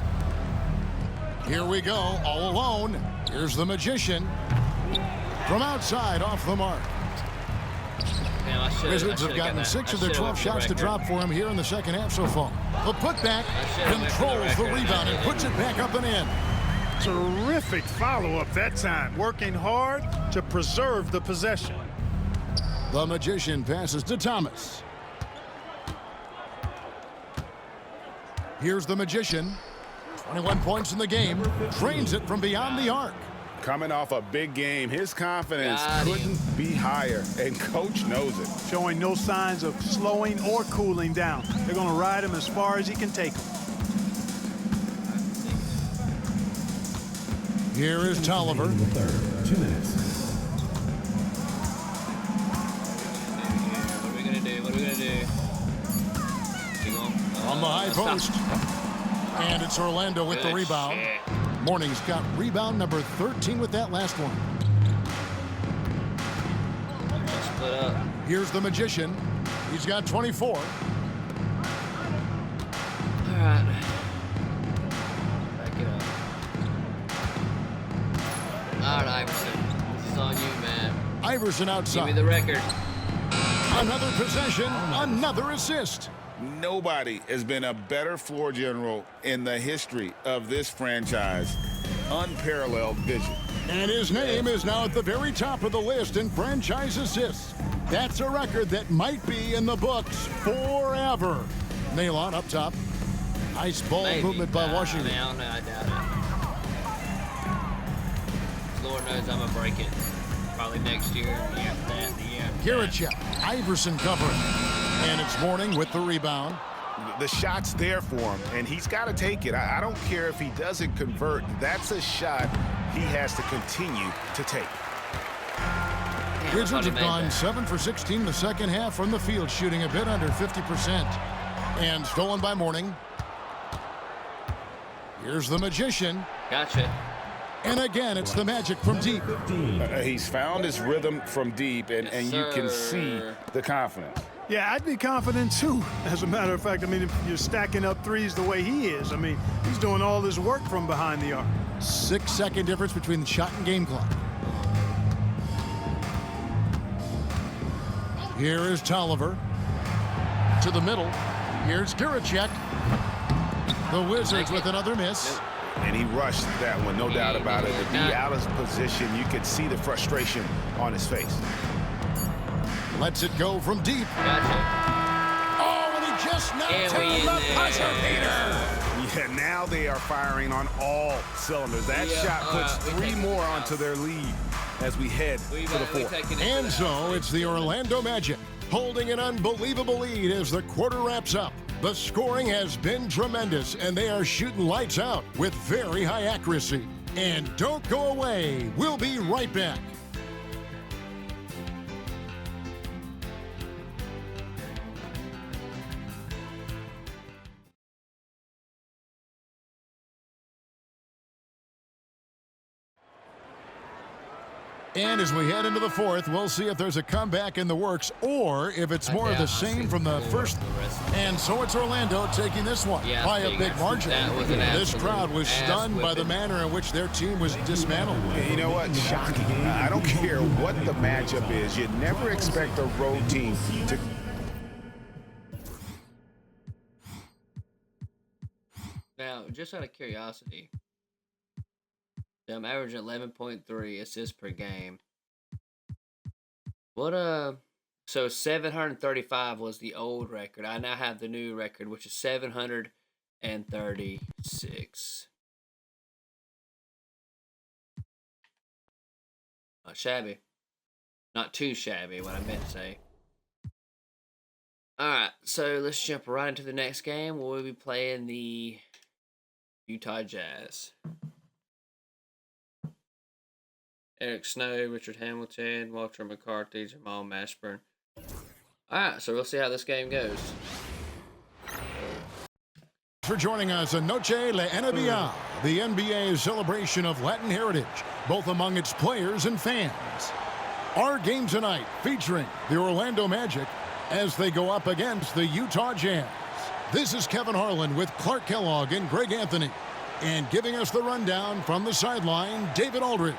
Here we go, all alone. Here's the Magician. From outside, off the mark. Damn, I should've- Wizards I have should've gotten got that. 6 I of their should've 12 went for the shots to record. drop for him here in the second half so far. The putback should've went for the controls the record. rebound and puts it back up and in. Terrific follow-up that time. Working hard to preserve the possession. The Magician passes to Thomas. Here's the Magician. 21 points in the game. Drains it from beyond the arc. Coming off a big game, his confidence Got him. couldn't be higher, and coach knows it. Showing no signs of slowing or cooling down. They're going to ride him as far as he can take him. Here is Tolliver. In the third, 2 minutes. What are we gonna do? What are we gonna do? post. And it's Orlando with the rebound. Shit. Morning's got rebound number 13 with that last one. Split up. Here's the Magician. He's got 24. All right. Back it up. All right, Iverson. This is on you, man. Iverson Give me outside. the record. Another possession, another assist. Nobody has been a better floor general in the history of this franchise. Unparalleled vision. And his name is now at the very top of the list in franchise assists. That's a record that might be in the books forever. Nailon up top. Nice ball Maybe. movement by Washington. I don't know. I doubt it. Lord knows I'm going to break it. Probably next year, the year after that, the year after that. Kiricek, Iverson covering. And it's Morning with the rebound. The shot's there for him, and he's got to take it. I don't care if he doesn't convert. That's a shot he has to continue to take. Damn, Wizards I thought he have made gone that. 7 for 16 in the second half from the field, shooting a bit under 50%. And stolen by Morning. Here's the Magician. Gotcha. And again, it's the Magic from deep. He's found his rhythm from deep, and you can see sir. the confidence. Yeah, I'd be confident too. As a matter of fact, I mean, if you're stacking up threes the way he is, I mean, he's doing all this work from behind the arc. 6-second difference between the shot and game clock. Here is Tolliver. To the middle. Here's Kiricek. The Wizards with another miss. And he rushed that one, no doubt about it. To be out of position, you could see the frustration on his face. Lets it go from deep. Gotcha. Oh, and he just knocked And we down in the there. buzzer beater. Yeah, now they are firing on all cylinders. That Yeah, shot puts we 3 take more it onto out. their lead as we head We to the taking 4th. it And to the so house. it's the Orlando Magic holding an unbelievable lead as the quarter wraps up. The scoring has been tremendous, and they are shooting lights out with very high accuracy. And don't go away. We'll be right back. And as we head into the 4th, we'll see if there's a comeback in the works or if it's more of the same from the first. And so it's Orlando taking this one Yeah, by a big. big margin. That was an This absolute crowd was ass stunned by the whipping. manner in which their team was dismantled. You know what? Shocking. I don't care what the matchup is. You never expect a road team to. Now, just out of curiosity, I'm averaging 11.3 assists per game. So 735 was the old record. I now have the new record, which is 736. Not shabby. Not too shabby, what I meant to say. Alright, so let's jump right into the next game. We'll be playing the Utah Jazz. Eric Snow, Richard Hamilton, Walter McCarthy, Jamal Mashburn. Alright, so we'll see how this game goes. For joining us on Noche La NBA, the NBA's celebration of Latin heritage, both among its players and fans. Our game tonight featuring the Orlando Magic as they go up against the Utah Jazz. This is Kevin Harlan with Clark Kellogg and Greg Anthony. And giving us the rundown from the sideline, David Aldridge.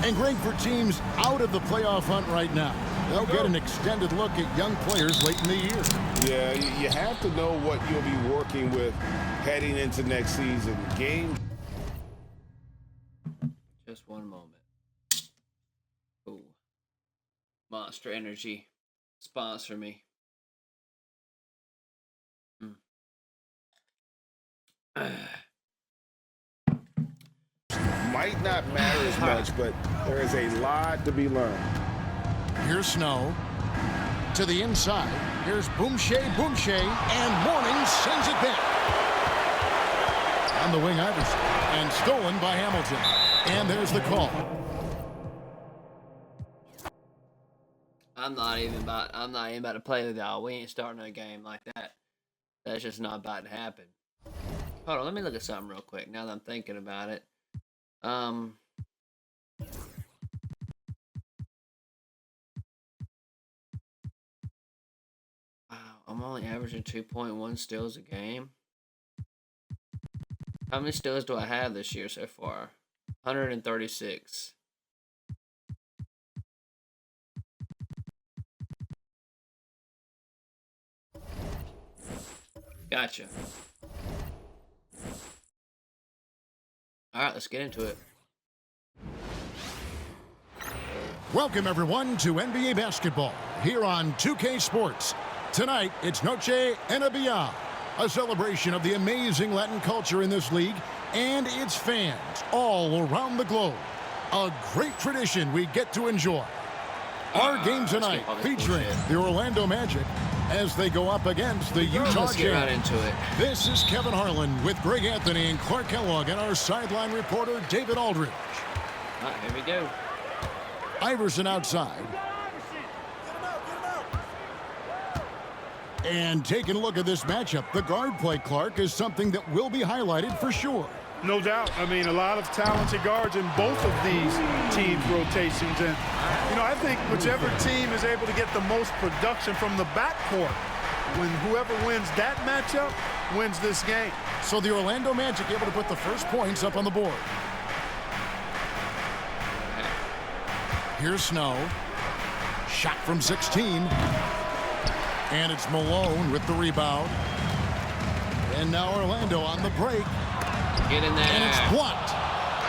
And Greg, for teams out of the playoff hunt right now, they'll get an extended look at young players late in the year. Yeah, you have to know what you'll be working with heading into next season. Game. Just one moment. Ooh. Monster Energy. Sponsor me. might not matter as much, but there is a lot to be learned. Here's Snow. To the inside. Here's Boomshay, and Mourning sends it back. On the wing, Iverson. And stolen by Hamilton. And there's the call. I'm not even about to play with y'all. We ain't starting a game like that. That's just not about to happen. Hold on, let me look at something real quick now that I'm thinking about it. Wow, I'm only averaging 2.1 steals a game. How many steals do I have this year so far? 136. Gotcha. All right, let's get into it. Welcome, everyone, to NBA basketball here on 2K Sports. Tonight, it's Noche NBA, a celebration of the amazing Latin culture in this league and its fans all around the globe. A great tradition we get to enjoy. Our game tonight featuring the Orlando Magic as they go up against the Utah Jazz. Get right into it. This is Kevin Harlan with Greg Anthony and Clark Kellogg and our sideline reporter, David Aldridge. All right, here we go. Iverson outside. And taking a look at this matchup, the guard play, Clark, is something that will be highlighted for sure. No doubt. I mean, a lot of talented guards in both of these teams' rotations. And, you know, I think whichever team is able to get the most production from the backcourt, when whoever wins that matchup wins this game. So the Orlando Magic able to put the first points up on the board. Here's Snow. Shot from 16. And it's Malone with the rebound. And now Orlando on the break. Get in there. And it's blocked.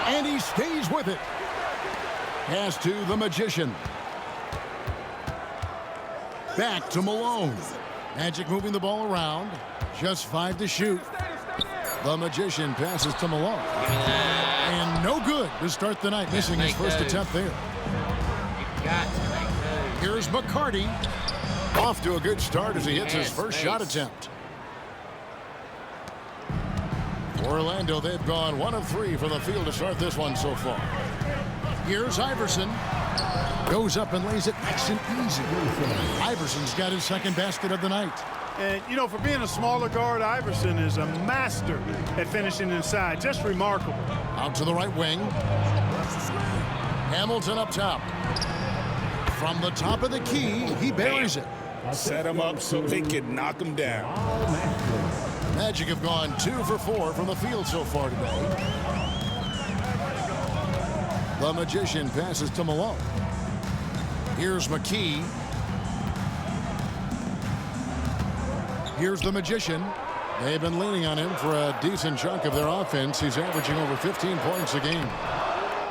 And he stays with it. Pass to the Magician. Back to Malone. Magic moving the ball around. Just 5 to shoot. The Magician passes to Malone. And no good to start the night, missing his first attempt there. Here's McCarty. Off to a good start as he hits his first shot attempt. Orlando, they've gone 1 of 3 from the field to start this one so far. Here's Iverson. Goes up and lays it nice and easy. Iverson's got his second basket of the night. And, you know, for being a smaller guard, Iverson is a master at finishing inside. Just remarkable. Out to the right wing. Hamilton up top. From the top of the key, he buries it. Set him up so they can knock him down. Magic have gone 2 for 4 from the field so far today. The Magician passes to Malone. Here's McKee. Here's the Magician. They've been leaning on him for a decent chunk of their offense. He's averaging over 15 points a game.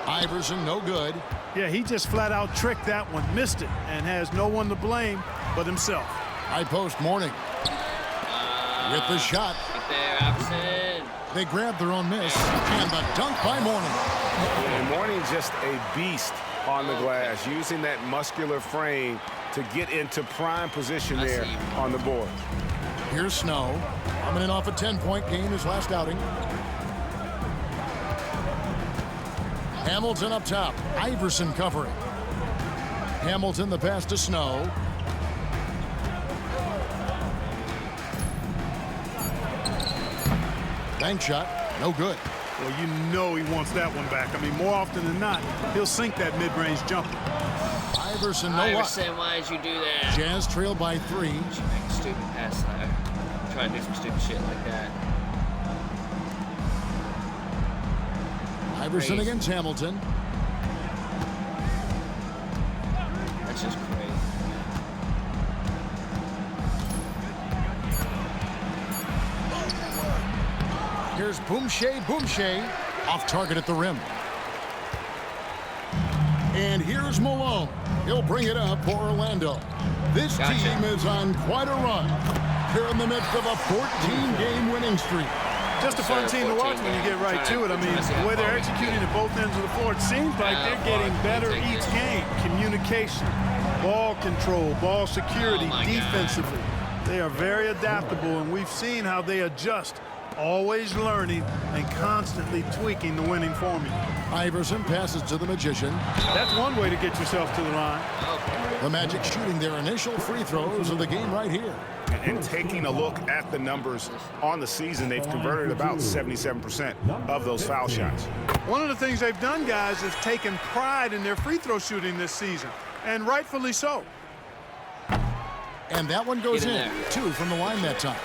Iverson, no good. Yeah, he just flat out tricked that one, missed it, and has no one to blame but himself. High post Mourning. With the shot. Get there, Iverson. They grab their own miss, and the dunk by Mourning. And Mourning's just a beast on the glass, using that muscular frame to get into prime position there on the board. Here's Snow, coming in off a 10-point game his last outing. Hamilton up top. Iverson covering. Hamilton, the pass to Snow. Bank shot, no good. Well, you know he wants that one back. I mean, more often than not, he'll sink that mid-range jumper. Iverson, no Iverson, luck. why did you do that? Jazz trail by 3. You make a stupid pass there. Try to do some stupid shit like that. Iverson Crazy. against Hamilton. That's just crazy. Here's Boomshay, off target at the rim. And here's Malone. He'll bring it up for Orlando. This team is on quite a run. They're in the midst of a 14-game winning streak. Just a fun team to watch when you get right to it. I mean, the way they're executing at both ends of the floor, it seems like they're getting better each game. Communication, ball control, ball security, defensively. They are very adaptable, and we've seen how they adjust, always learning and constantly tweaking the winning formula. Iverson passes to the Magician. That's one way to get yourself to the line. The Magic shooting their initial free throws of the game right here. And taking a look at the numbers on the season, they've converted about 77% of those foul shots. One of the things they've done, guys, is taken pride in their free throw shooting this season, and rightfully so. And that one goes in. 2 from the line that time.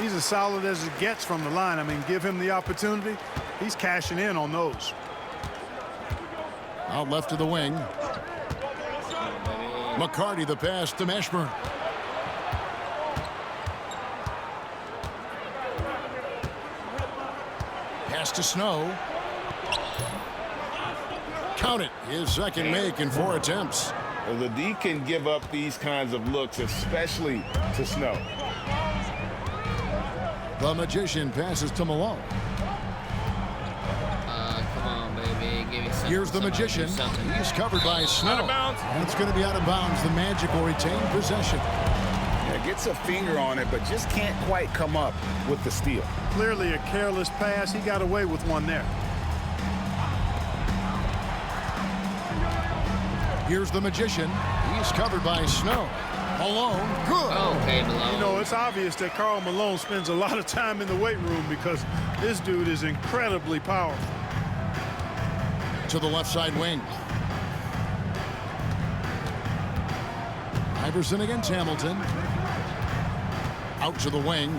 He's as solid as it gets from the line. I mean, give him the opportunity. He's cashing in on those. Out left to the wing. McCarty the pass to Mashburn. Pass to Snow. Count it. His second make in 4 attempts. Well, the D can give up these kinds of looks, especially to Snow. The Magician passes to Malone. Come on, baby. Give me something. Here's the Magician. He's covered by Snow. Out of bounds. That's going to be out of bounds. The Magic will retain possession. Yeah, gets a finger on it, but just can't quite come up with the steal. Clearly a careless pass. He got away with one there. Here's the Magician. He's covered by Snow. Malone, good. Okay, Malone. You know, it's obvious that Karl Malone spends a lot of time in the weight room because this dude is incredibly powerful. To the left side wing. Iverson against Hamilton. Out to the wing.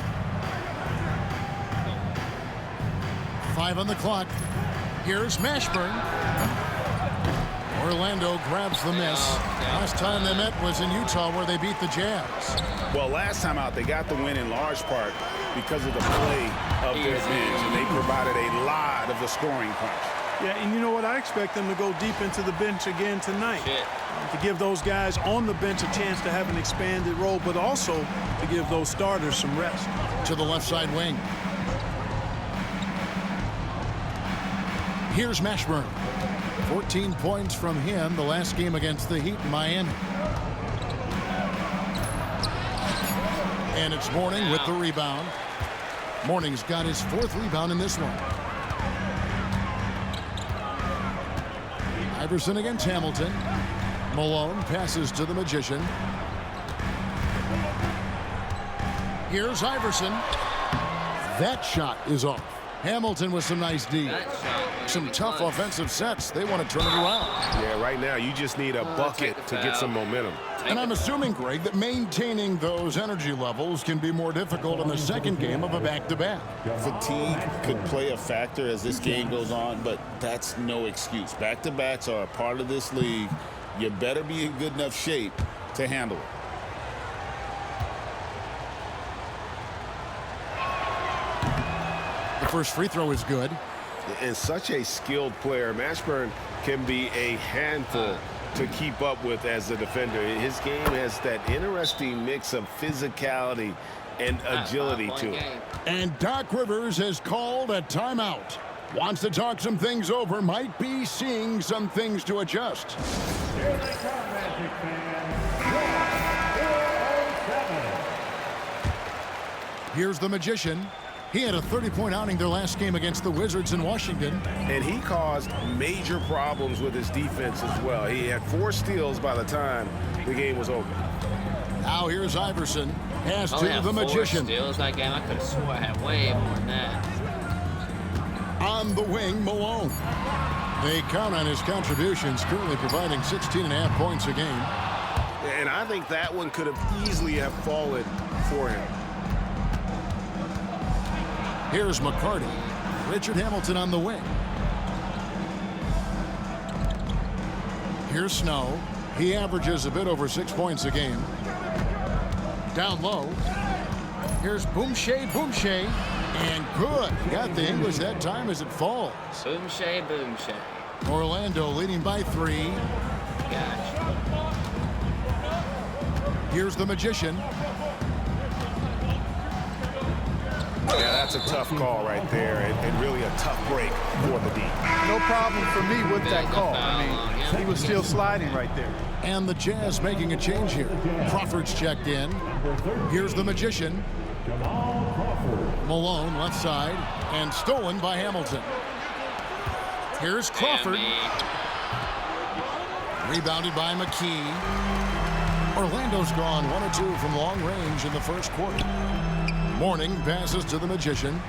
5 on the clock. Here's Mashburn. Orlando grabs the miss. Last time they met was in Utah where they beat the Jazz. Well, last time out, they got the win in large part because of the play of their bench, and they provided a lot of the scoring punch. Yeah, and you know what? I expect them to go deep into the bench again tonight. To give those guys on the bench a chance to have an expanded role, but also to give those starters some rest. To the left side wing. Here's Mashburn. 14 points from him the last game against the Heat in Miami. And it's Mourning with the rebound. Mourning's got his 4th rebound in this one. Iverson against Hamilton. Malone passes to the Magician. Here's Iverson. That shot is off. Hamilton with some nice D. Some tough offensive sets. They want to turn it around. Yeah, right now you just need a bucket to get some momentum. And I'm assuming, Greg, that maintaining those energy levels can be more difficult in the second game of a back-to-back. Fatigue could play a factor as this game goes on, but that's no excuse. Back-to-backs are a part of this league. You better be in good enough shape to handle it. The first free throw is good. And such a skilled player. Mashburn can be a handful to keep up with as a defender. His game has that interesting mix of physicality and agility to it. And Doc Rivers has called a timeout. Wants to talk some things over. Might be seeing some things to adjust. Here they come, Magic fans. 407. Here's the Magician. He had a 30-point outing their last game against the Wizards in Washington. And he caused major problems with his defense as well. He had 4 steals by the time the game was over. Now here's Iverson. Pass to the Magician. 4 steals that game. I could have swore I had way more than that. On the wing, Malone. They count on his contributions, currently providing 16.5 points a game. And I think that one could have easily have fallen for him. Here's McCarty. Richard Hamilton on the wing. Here's Snow. He averages a bit over 6 points a game. Down low. Here's Boomshay. And good. Got the English that time as it falls. Boomshay. Orlando leading by 3. Gotcha. Here's the Magician. Yeah, that's a tough call right there, and really a tough break for the D. No problem for me with that call. I mean, he was still sliding right there. And the Jazz making a change here. Crawford's checked in. Here's the Magician. Malone left side, and stolen by Hamilton. Here's Crawford. Rebounded by McKee. Orlando's gone 1 of 2 from long range in the first quarter. Mourning passes to the Magician.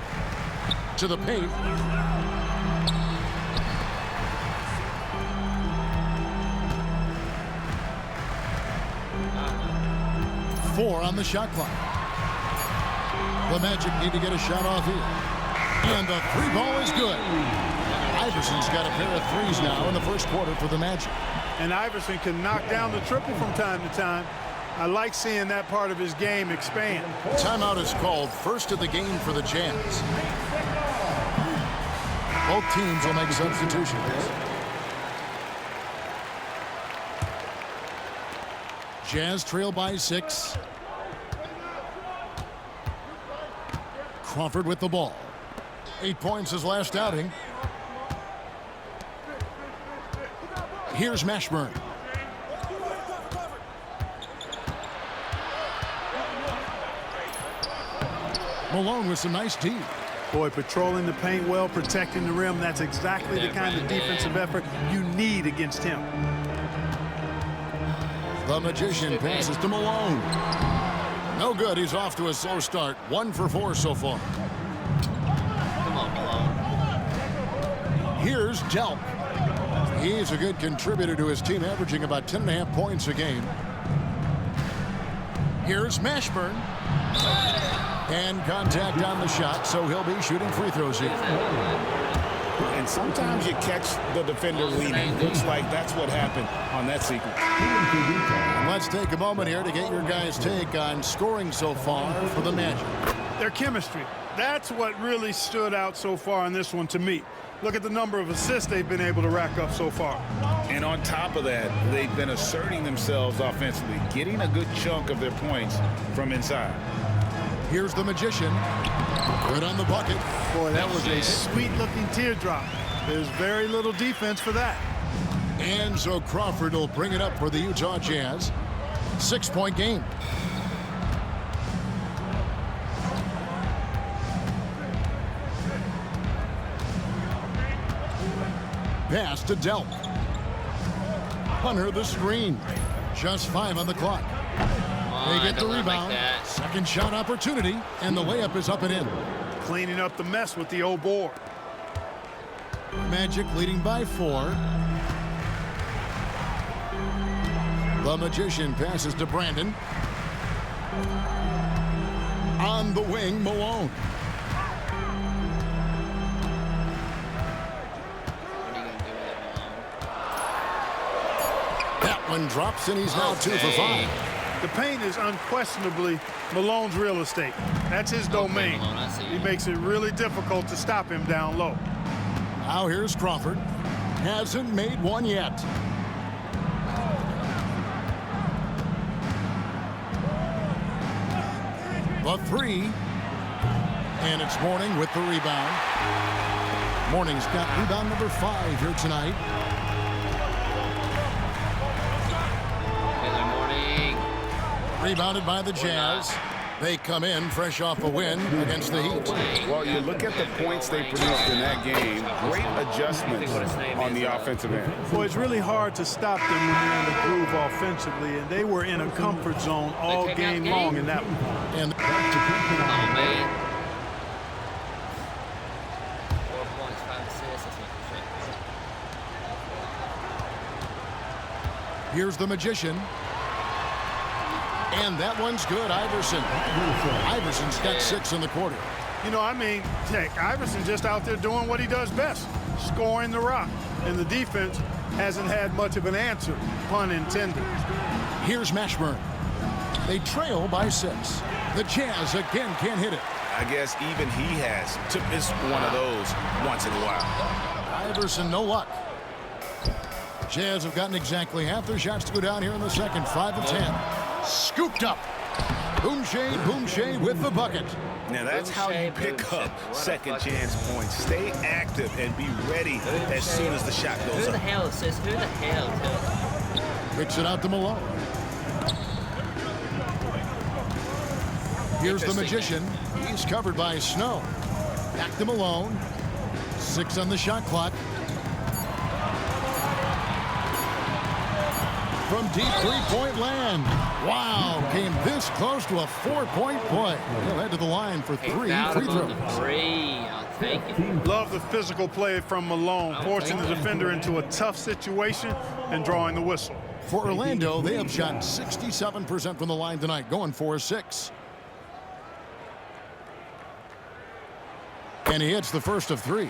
To the paint. Four on the shot clock. The Magic need to get a shot off here. And the three ball is good. Iverson's got a pair of threes now in the first quarter for the Magic. And Iverson can knock down the triple from time to time. I like seeing that part of his game expand. Timeout is called, first of the game for the Jazz. Both teams will make substitutions. Jazz trail by 6. Crawford with the ball. 8 points his last outing. Here's Mashburn. Malone with some nice D. Boy, patrolling the paint well, protecting the rim. That's exactly the kind of defensive effort you need against him. The Magician passes to Malone. No good. He's off to a slow start. 1 for 4 so far. Come on, Malone. Here's Delp. He's a good contributor to his team, averaging about 10.5 points a game. Here's Mashburn. And contact on the shot, so he'll be shooting free throws here. And sometimes you catch the defender leaning. Looks like that's what happened on that sequence. Let's take a moment here to get your guys' take on scoring so far for the Magic. Their chemistry. That's what really stood out so far in this one to me. Look at the number of assists they've been able to rack up so far. And on top of that, they've been asserting themselves offensively, getting a good chunk of their points from inside. Here's the Magician. Good on the bucket. Boy, that was a sweet-looking teardrop. There's very little defense for that. And so Crawford will bring it up for the Utah Jazz. 6-point game. Pass to Delp. Under the screen. Just 5 on the clock. They get the rebound. Second shot opportunity, and the layup is up and in. Cleaning up the mess with the old board. Magic leading by 4. The Magician passes to Brandon. On the wing, Malone. That one drops, and he's now 2 for 5. The paint is unquestionably Malone's real estate. That's his domain. He makes it really difficult to stop him down low. Now here's Crawford. Hasn't made one yet. The 3. And it's Mourning with the rebound. Mourning's got rebound number 5 here tonight. Rebounded by the Jazz. They come in fresh off a win against the Heat. Well, you look at the points they produced in that game. Great adjustments on the offensive end. Well, it's really hard to stop them when you're in the groove offensively, and they were in a comfort zone all game long in that one. And Oh, man. 4 points, 5 assists. That's not here's the Magician. And that one's good, Iverson. Iverson's got 6 in the quarter. You know, I mean, heck, Iverson just out there doing what he does best, scoring the rock. And the defense hasn't had much of an answer, pun intended. Here's Mashburn. They trail by 6. The Jazz again can't hit it. I guess even he has to miss one of those once in a while. Iverson, no luck. Jazz have gotten exactly half their shots to go down here in the second. 5 of 10. Scooped up. Boucher with the bucket. Now that's how you pick up second chance points. Stay active and be ready as soon as the shot goes Who up. the hell says who the hell? Kicks it out to Malone. Here's the Magician. He's covered by Snow. Back to Malone. 6 on the shot clock. From deep three-point land. Wow, came this close to a 4-point play. He'll head to the line for 3 free throws. 3. I'll take it. Love the physical play from Malone, forcing the defender into a tough situation and drawing the whistle. For Orlando, they have shot 67% from the line tonight, going 4-6. And he hits the first of 3.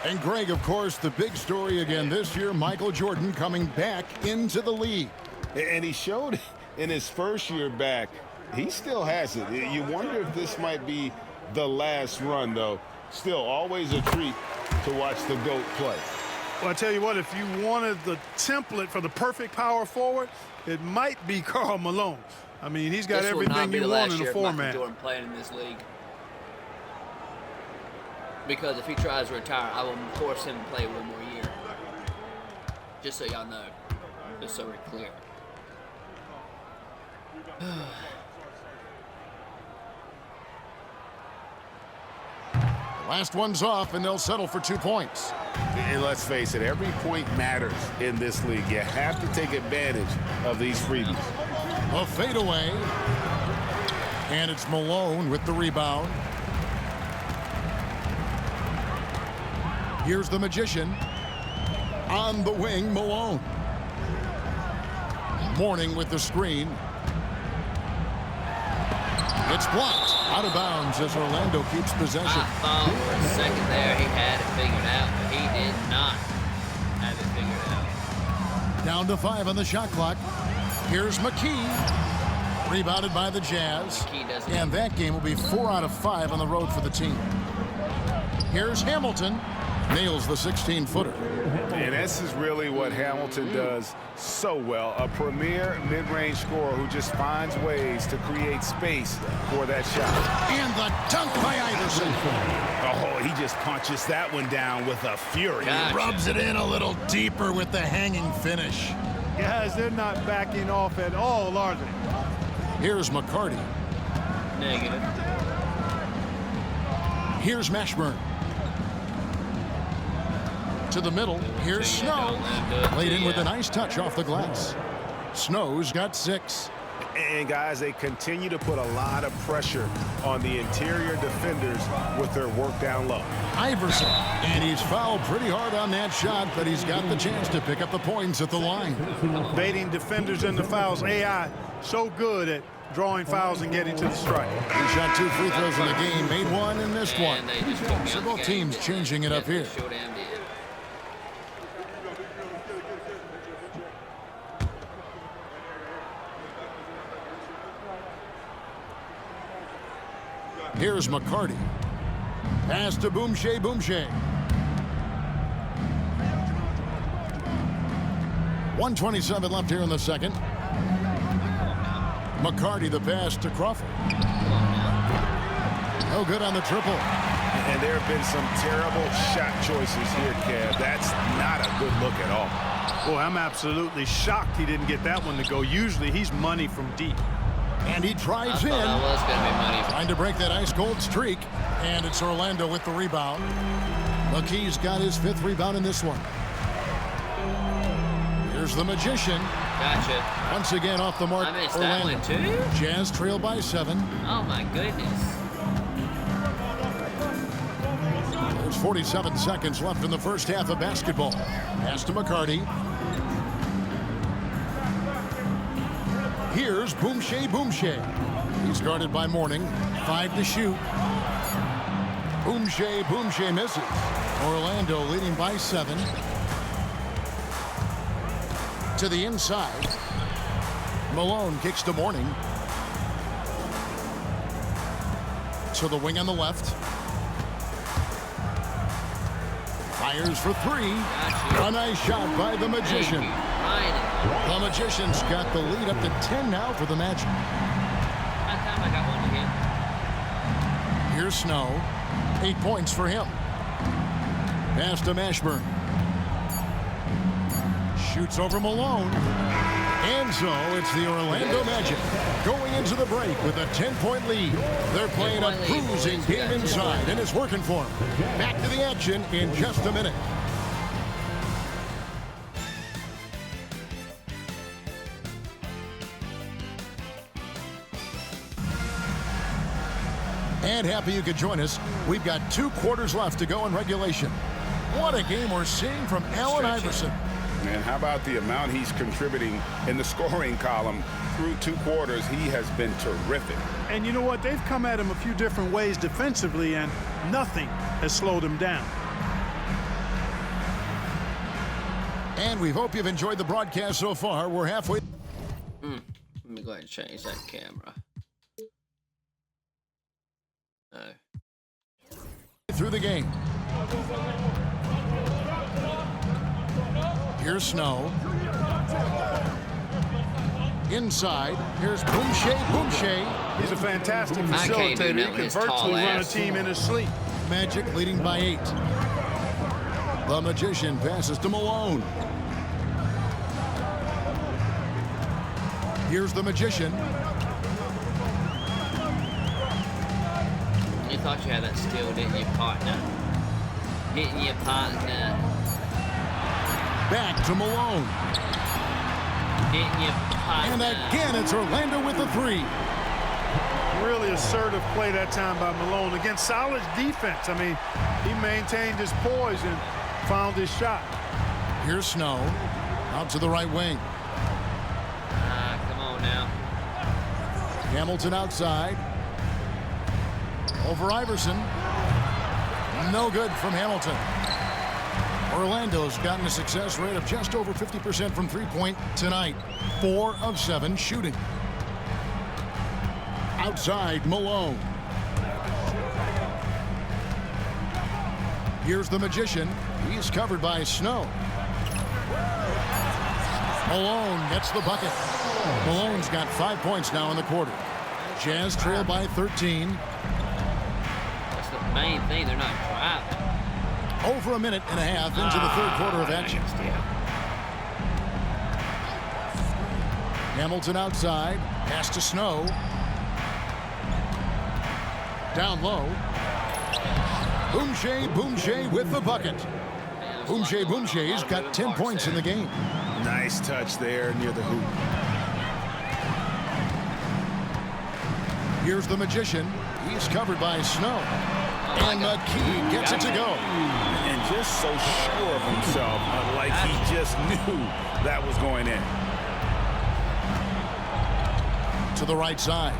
And Greg, of course, the big story again this year, Michael Jordan coming back into the league. And he showed in his first year back, he still has it. You wonder if this might be the last run, though. Still, always a treat to watch the GOAT play. Well, I tell you what, if you wanted the template for the perfect power forward, it might be Karl Malone. I mean, he's got everything you want in a four-man. Jordan playing in this league. Because if he tries to retire, I will force him to play one more year. Just so y'all know. Just so we're clear. Last one's off, and they'll settle for 2 points. And let's face it, every point matters in this league. You have to take advantage of these freebies. A fadeaway. And it's Malone with the rebound. Here's the Magician. On the wing, Malone. Mourning with the screen. It's blocked. Out of bounds as Orlando keeps possession. I thought for a second there he had it figured out, but he did not have it figured out. Down to 5 on the shot clock. Here's McKee. Rebounded by the Jazz. And that game will be 4 out of 5 on the road for the team. Here's Hamilton. Nails the 16-footer. And this is really what Hamilton does so well. A premier mid-range scorer who just finds ways to create space for that shot. And the dunk by Iverson. Oh, he just punches that one down with a fury. Gotcha. Rubs it in a little deeper with the hanging finish. Guys, they're not backing off at all, are they? Here's McCarty. Negative. Here's Mashburn. To the middle. Here's Snow. Played in with a nice touch off the glass. Snow's got 6. And guys, they continue to put a lot of pressure on the interior defenders with their work down low. Iverson. And he's fouled pretty hard on that shot, but he's got the chance to pick up the points at the line. Baiting defenders into fouls. AI so good at drawing fouls and getting to the strike. He shot 2 free throws in the game, made 1 and missed 1. And they just took me So out the both game. teams changing it up here. Sure damn did. Here's McCarty. Pass to Boumtje. 1:27 left here in the second. McCarty the pass to Crawford. No good on the triple. And there have been some terrible shot choices here, Kev. That's not a good look at all. Boy, I'm absolutely shocked he didn't get that one to go. Usually he's money from deep. And he I drives thought in. I was going to be money. Trying to break that ice-cold streak. And it's Orlando with the rebound. McKee's got his 5th rebound in this one. Here's the Magician. Gotcha. Once again off the mark. I missed that Orlando. one too? Jazz trail by 7. Oh my goodness. There's 47 seconds left in the first half of basketball. Pass to McCarty. Here's Boumtje. He's guarded by Mourning. 5 to shoot. Boumtje misses. Orlando leading by 7. To the inside. Malone kicks to Mourning. To the wing on the left. Fires for 3. Gotcha. A nice shot by the Magician. Right. The Magician's got the lead up to 10 now for the Magic. That time I got one Here's Snow. 8 points for him. Pass to Mashburn. Shoots over Malone. And so it's the Orlando Magic going into the break with a 10-point lead. They're playing a cruising game inside, and it's working for them. Back to the action in just a minute. And happy you could join us. We've got 2 quarters left to go in regulation. What a game we're seeing from Allen Iverson. Man, how about the amount he's contributing in the scoring column through 2 quarters? He has been terrific. And you know what? They've come at him a few different ways defensively, and nothing has slowed him down. And we hope you've enjoyed the broadcast so far. We're halfway. Let me go ahead and change that camera. Through the game. Here's Snow. Inside. Here's Boomshay. He's a fantastic facilitator. He can virtually run a team in his sleep. Magic leading by 8. The Magician passes to Malone. Here's the Magician. You thought you had that steal, didn't you, partner? Didn't you, partner? Back to Malone. Didn't you, partner? And again, it's Orlando with the 3. Really assertive play that time by Malone against solid defense. I mean, he maintained his poise and found his shot. Here's Snow. Out to the right wing. Come on now. Hamilton outside. Over Iverson. No good from Hamilton. Orlando's gotten a success rate of just over 50% from three-point tonight. 4 of 7 shooting. Outside, Malone. Here's the Magician. He's covered by Snow. Malone gets the bucket. Malone's got 5 points now in the quarter. Jazz trail by 13. That's the main thing. They're not driving. Over a minute and a half into the third quarter of action. Hamilton outside. Pass to Snow. Down low. Boomshay with the bucket. Boomshay's got 10 points in the game. Nice touch there near the hoop. Here's the Magician. He's covered by Snow. And McKee gets it to go. And just so sure of himself, like he just knew that was going in. To the right side.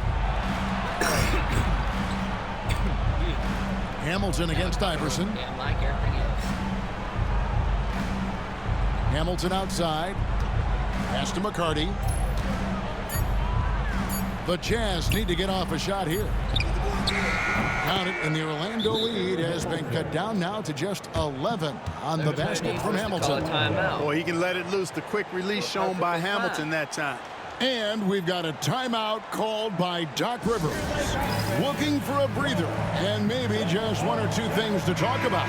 Hamilton against Iverson. Yeah, like everything else. Hamilton outside. Pass to McCarty. The Jazz need to get off a shot here. Count it, and the Orlando lead has been cut down now to just 11 on the basket from Hamilton. Boy, he can let it loose. The quick release shown by Hamilton that time. And we've got a timeout called by Doc Rivers. Looking for a breather and maybe just 1 or 2 things to talk about.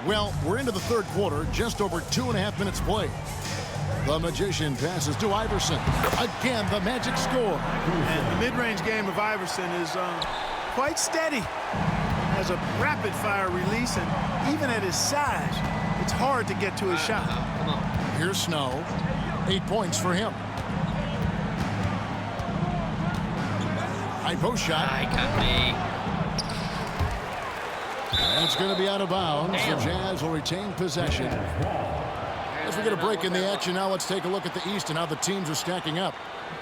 Well, we're into the third quarter, just over 2.5 minutes played. The Magician passes to Iverson. Again, the Magic score. And the mid-range game of Iverson is quite steady. Has a rapid-fire release, and even at his size, it's hard to get to his shot. Come on. Here's Snow. 8 points for him. High post shot. I got me. That's going to be out of bounds. The Jazz will retain possession. As we get a break in the action now, let's take a look at the East and how the teams are stacking up.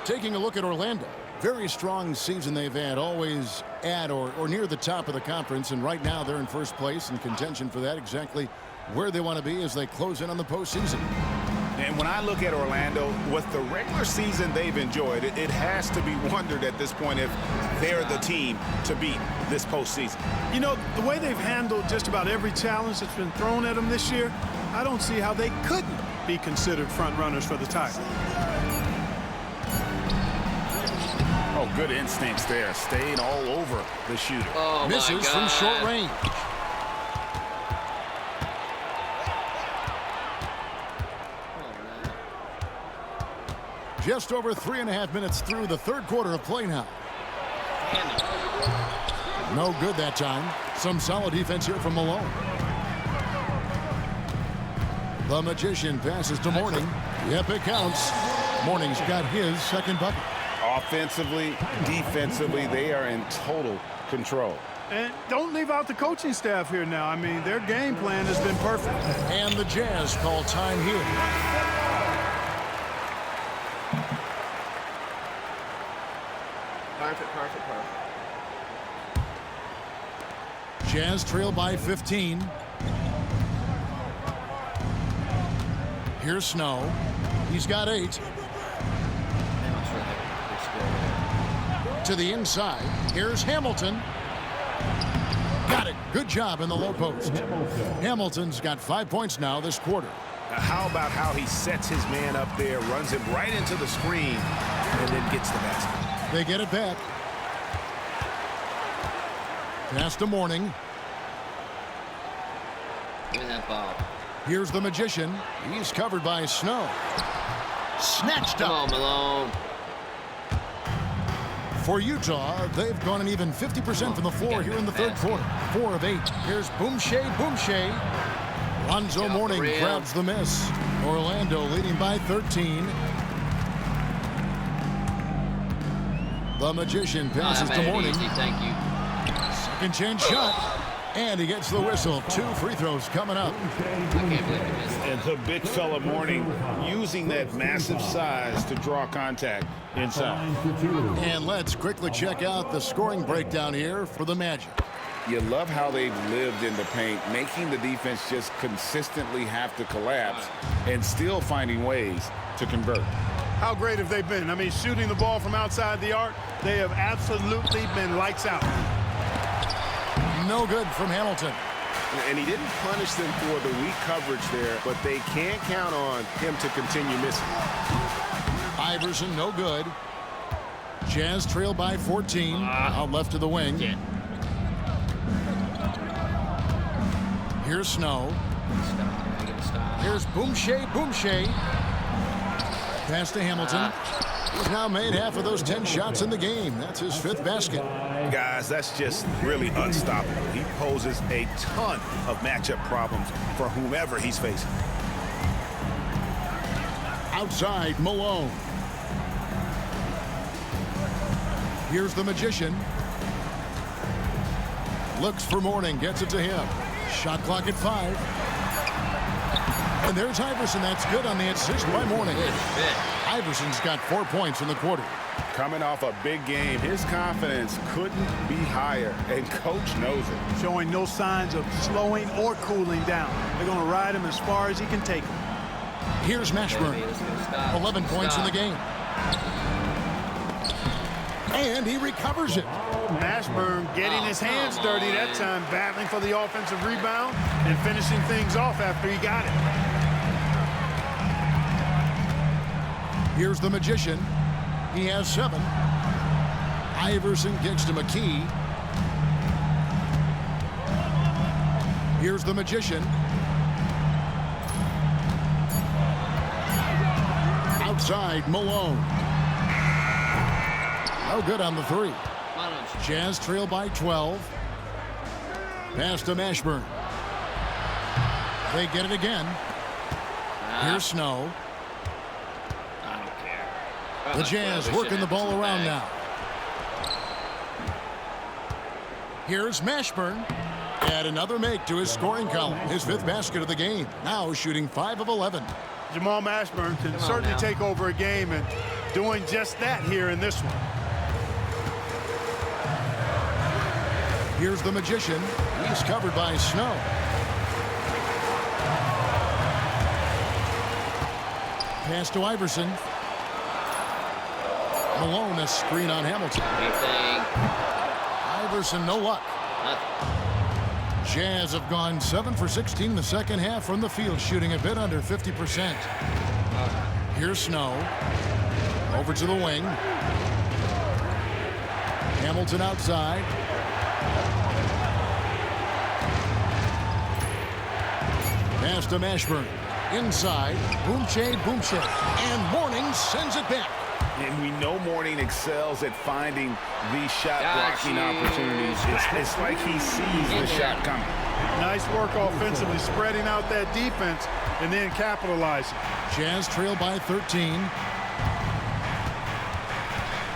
Taking a look at Orlando. Very strong season they've had, always at or near the top of the conference, and right now they're in first place in contention for that, exactly where they want to be as they close in on the postseason. And when I look at Orlando, with the regular season they've enjoyed, it has to be wondered at this point if they're the team to beat this postseason. You know, the way they've handled just about every challenge that's been thrown at them this year, I don't see how they couldn't be considered front runners for the title. Oh, good instincts there. Staying all over the shooter. Oh, Misses from short range. Just over 3.5 minutes through the third quarter of play now. No good that time. Some solid defense here from Malone. The Magician passes to Mourning. Yep, it counts. Mourning's got his second bucket. Offensively, defensively, they are in total control. And don't leave out the coaching staff here now. I mean, their game plan has been perfect. And the Jazz call time here. Perfect. Jazz trail by 15. Here's Snow. He's got 8. To the inside. Here's Hamilton. Got it. Good job in the low post. Hamilton's got 5 points now this quarter. Now, how about how he sets his man up there, runs him right into the screen, and then gets the basket? They get it back. Pass to Mourning. Give me that ball. Here's the Magician. He's covered by Snow. Snatched Come up. on, Malone. For Utah, they've gone an even 50% from the floor here in the third quarter. 4 of 8. Here's Boomshay. Lonzo Mourning grabs the miss. Orlando leading by 13. The Magician passes to Mourning. Easy, thank you. Second chance shot. And he gets the whistle. 2 free throws coming up. I can't believe he missed And the big fella Mourning using that massive size to draw contact inside. And let's quickly check out the scoring breakdown here for the Magic. You love how they've lived in the paint, making the defense just consistently have to collapse and still finding ways to convert. How great have they been? I mean, shooting the ball from outside the arc, they have absolutely been lights out. No good from Hamilton. And he didn't punish them for the weak coverage there, but they can't count on him to continue missing. Iverson, no good. Jazz trail by 14. Out left to the wing. Yeah. Here's Snow. Stop. Here's Boomshay. Pass to Hamilton. He's now made half of those 10 shots in the game. That's his 5th basket. Guys, that's just really unstoppable. He poses a ton of matchup problems for whomever he's facing. Outside, Malone. Here's the Magician. Looks for Mourning, gets it to him. Shot clock at 5. And there's Iverson. That's good on the assist by Mourning. Iverson's got 4 points in the quarter. Coming off a big game, his confidence couldn't be higher, and coach knows it. Showing no signs of slowing or cooling down. They're going to ride him as far as he can take him. Here's Mashburn. 11 points in the game. And he recovers it. Mashburn getting his hands dirty that time, battling for the offensive rebound and finishing things off after he got it. Here's the Magician. He has 7. Iverson kicks to McKee. Here's the Magician. Outside, Malone. No good on the 3. Jazz trail by 12. Pass to Mashburn. They get it again. Here's Snow. I don't care. The Jazz working the ball around now. Here's Mashburn. Add another make to his scoring column. His 5th basket of the game. Now shooting 5 of 11. Jamal Mashburn can certainly take over a game, and doing just that here in this one. Here's the Magician. He's covered by Snow. Pass to Iverson. Malone, a screen on Hamilton. Iverson, no luck. Jazz have gone 7 for 16 in the second half from the field, shooting a bit under 50%. Here's Snow. Over to the wing. Hamilton outside. Pass to Mashburn. Inside. Boomche. And Mourning sends it back. And we know Mourning excels at finding these shot blocking opportunities. It's like he sees the shot coming. Nice work offensively, spreading out that defense and then capitalizing. Jazz trail by 13.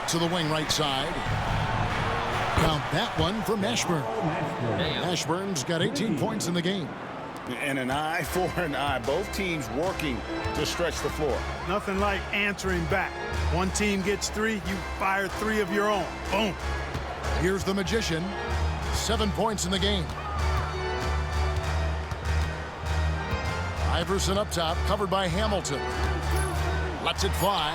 To the wing right side. Count that one for Mashburn. Mashburn's got 18 points in the game. And an eye for an eye. Both teams working to stretch the floor. Nothing like answering back. One team gets 3, you fire 3 of your own. Boom. Here's the Magician. 7 points in the game. Iverson up top, covered by Hamilton. Lets it fly.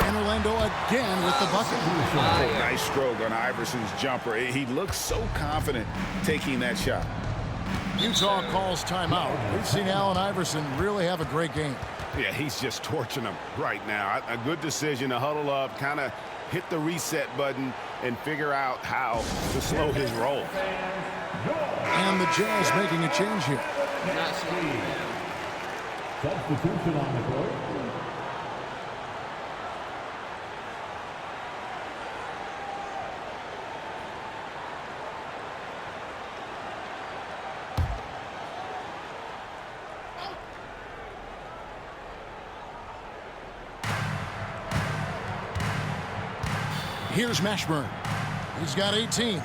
And Orlando again with the bucket. Oh, nice stroke on Iverson's jumper. He looks so confident taking that shot. Utah calls timeout. We've seen Allen Iverson really have a great game. Yeah, he's just torching them right now. A good decision to huddle up, kind of hit the reset button, and figure out how to slow his roll. And the Jazz making a change here. Substitution on the court. Here's Mashburn. He's got 18.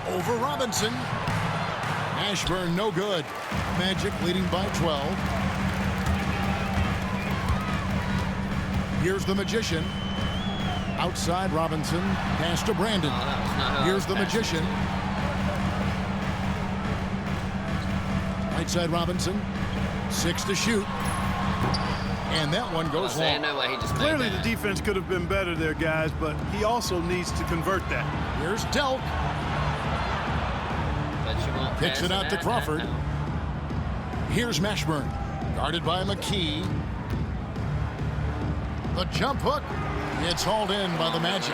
Over Robinson. Mashburn no good. Magic leading by 12. Here's the Magician. Outside Robinson. Pass to Brandon. Here's the Magician. Right side Robinson. 6 to shoot. And that one goes long. No way he just Clearly the defense could have been better there, guys, but he also needs to convert that. Here's Delk. Picks it out to Crawford. Here's Mashburn. Guarded by McKee. The jump hook. It's hauled in by the Magic.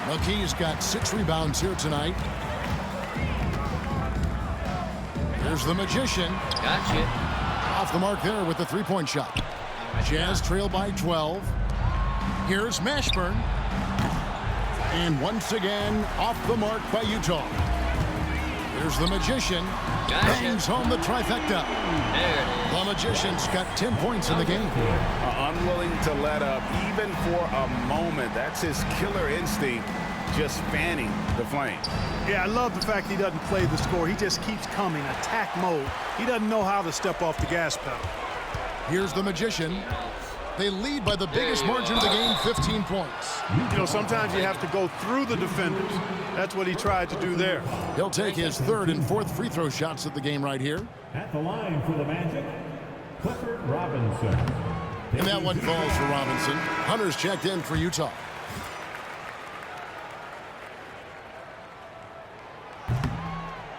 McKee's got 6 rebounds here tonight. Here's the Magician. Gotcha. Off the mark there with the three-point shot. Jazz trail by 12. Here's Mashburn. And once again, off the mark by Utah. Here's the Magician. Bangs home the trifecta. The Magician's got 10 points in the game. Unwilling to let up, even for a moment. That's his killer instinct, just fanning the flame. Yeah, I love the fact he doesn't play the score. He just keeps coming, attack mode. He doesn't know how to step off the gas pedal. Here's the Magician. They lead by the biggest margin of the game, 15 points. You know, sometimes you have to go through the defenders. That's what he tried to do there. He'll take his 3rd and 4th free throw shots of the game right here. At the line for the Magic, Clifford Robinson. And that one falls for Robinson. Hunter's checked in for Utah.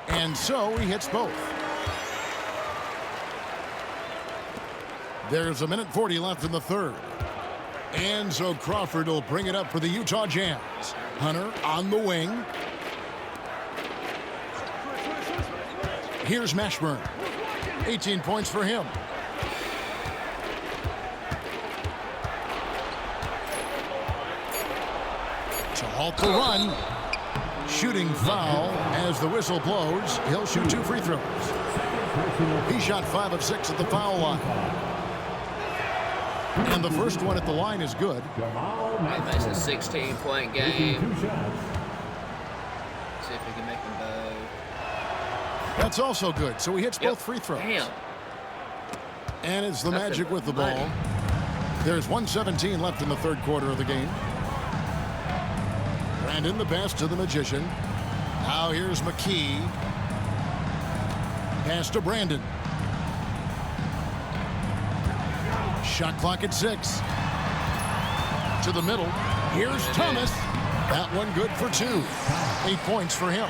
And so he hits both. There's 1:40 left in the 3rd. And so Crawford will bring it up for the Utah Jazz. Hunter on the wing. Here's Mashburn. 18 points for him. To halt the run. Shooting foul as the whistle blows. He'll shoot 2 free throws. He shot 5 of 6 at the foul line. And the first one at the line is good. That's a 16-point game. See if we can make them both. That's also good. So he hits both free throws. Damn. And it's the Magic with the ball. There's 1:17 left in the 3rd quarter of the game. Brandon the pass to the Magician. Now here's McKee. Pass to Brandon. Shot clock at 6. To the middle. Here's Thomas. That one good for 2. 8 points for him.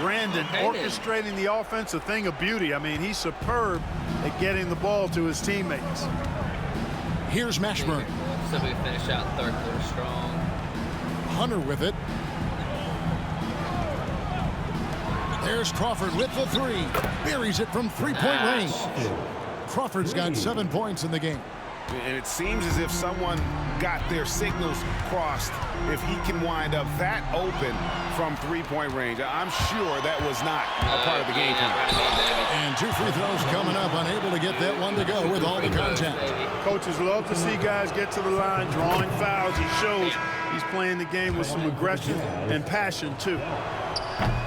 Brandon orchestrating the offense, a thing of beauty. I mean, he's superb at getting the ball to his teammates. Here's Mashburn. So we finish out third quarter strong. Hunter with it. There's Crawford with the three. Buries it from three-point range. Crawford's got 7 points in the game. And it seems as if someone got their signals crossed if he can wind up that open from three-point range. I'm sure that was not a part of the game plan. And 2 free throws coming up, unable to get that one to go with all the contact. Coaches love to see guys get to the line, drawing fouls. He shows he's playing the game with some aggression and passion, too.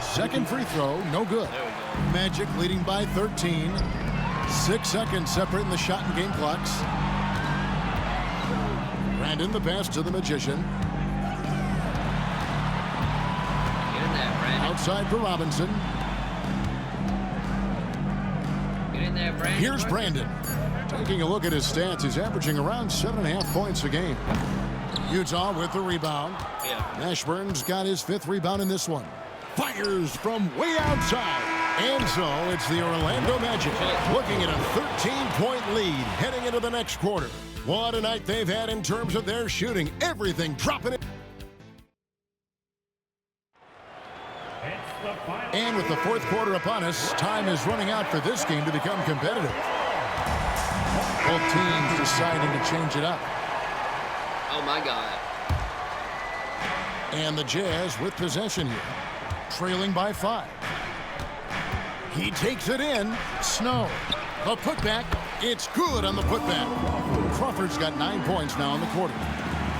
Second free throw, no good. Magic leading by 13. 6 seconds separating the shot and game clocks. Brandon the pass to the Magician. Get in there, Brandon. Outside for Robinson. Get in there, Brandon. Here's Brandon. Taking a look at his stats, he's averaging around 7.5 points a game. Utah with the rebound. Yeah. Mashburn's got his 5th rebound in this one. Fires from way outside. And so it's the Orlando Magic looking at a 13-point lead heading into the next quarter. What a night they've had in terms of their shooting. Everything dropping it. And with the fourth quarter upon us, time is running out for this game to become competitive. Both teams deciding to change it up. Oh, my God. And the Jazz with possession here, trailing by 5. He takes it in. Snow. The putback. It's good on the putback. Crawford's got 9 points now in the quarter.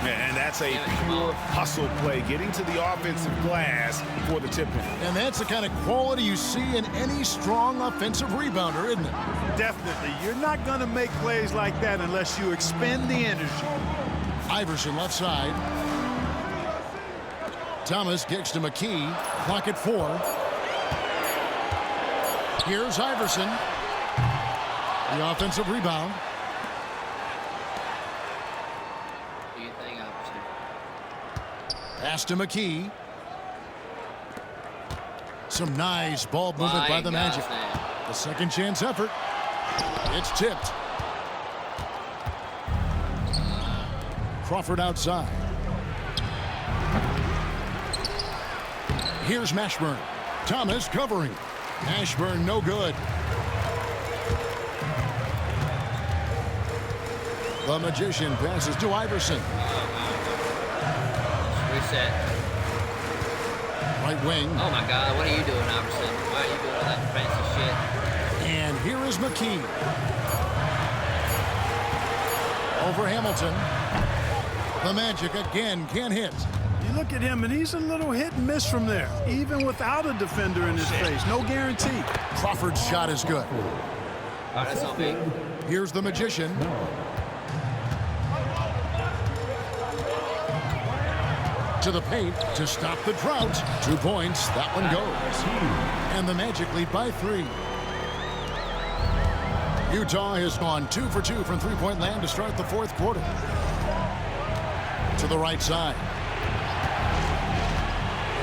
And that's a pure hustle play, getting to the offensive glass for the tip-in. And that's the kind of quality you see in any strong offensive rebounder, isn't it? Definitely. You're not going to make plays like that unless you expend the energy. Iverson left side. Thomas kicks to McKee. Clock at 4. Here's Iverson. The offensive rebound. What do you think, Iverson? Pass to McKee. Some nice ball movement by the Magic. The second chance effort. It's tipped. Crawford outside. Here's Mashburn. Thomas covering. Mashburn no good. The Magician passes to Iverson. Reset. Right wing. Oh, my God. What are you doing, Iverson? Why are you doing all that fancy shit? And here is McKee. Over Hamilton. The Magic again can't hit. You look at him, and he's a little hit and miss from there, even without a defender in his face. No guarantee. Crawford's shot is good. All right, that's on me. Here's the Magician. To the paint to stop the drought. 2 points. That one goes. And the Magic lead by 3. Utah has gone 2 for 2 from three-point land to start the fourth quarter. To the right side.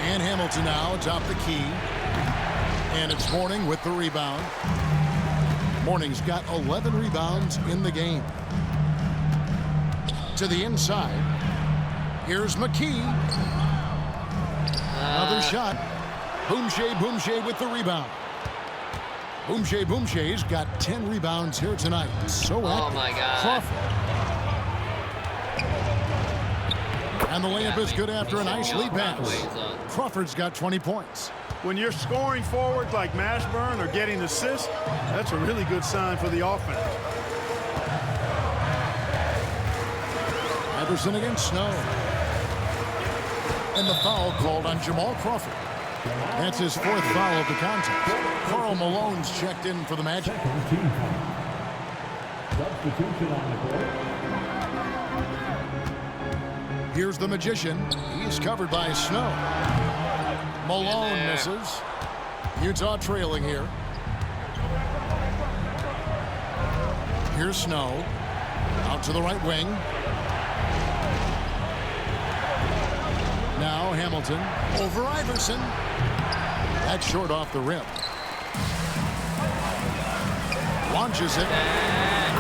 And Hamilton now atop the key. And it's Mourning with the rebound. Mourning's got 11 rebounds in the game. To the inside. Here's McKee. Another shot. Boumtje with the rebound. Boumtje's got 10 rebounds here tonight. So active. Oh, my God. Crawford. And the layup is good after a nice lead pass. Crawford's got 20 points. When you're scoring forward like Mashburn or getting assists, that's a really good sign for the offense. Iverson against Snow. And the foul called on Jamal Crawford. That's his 4th foul of the contest. Karl Malone's checked in for the Magic. Here's the Magician. He's covered by Snow. Malone misses. Utah trailing here. Here's Snow. Out to the right wing. Now Hamilton over Iverson. That's short off the rim. Launches it.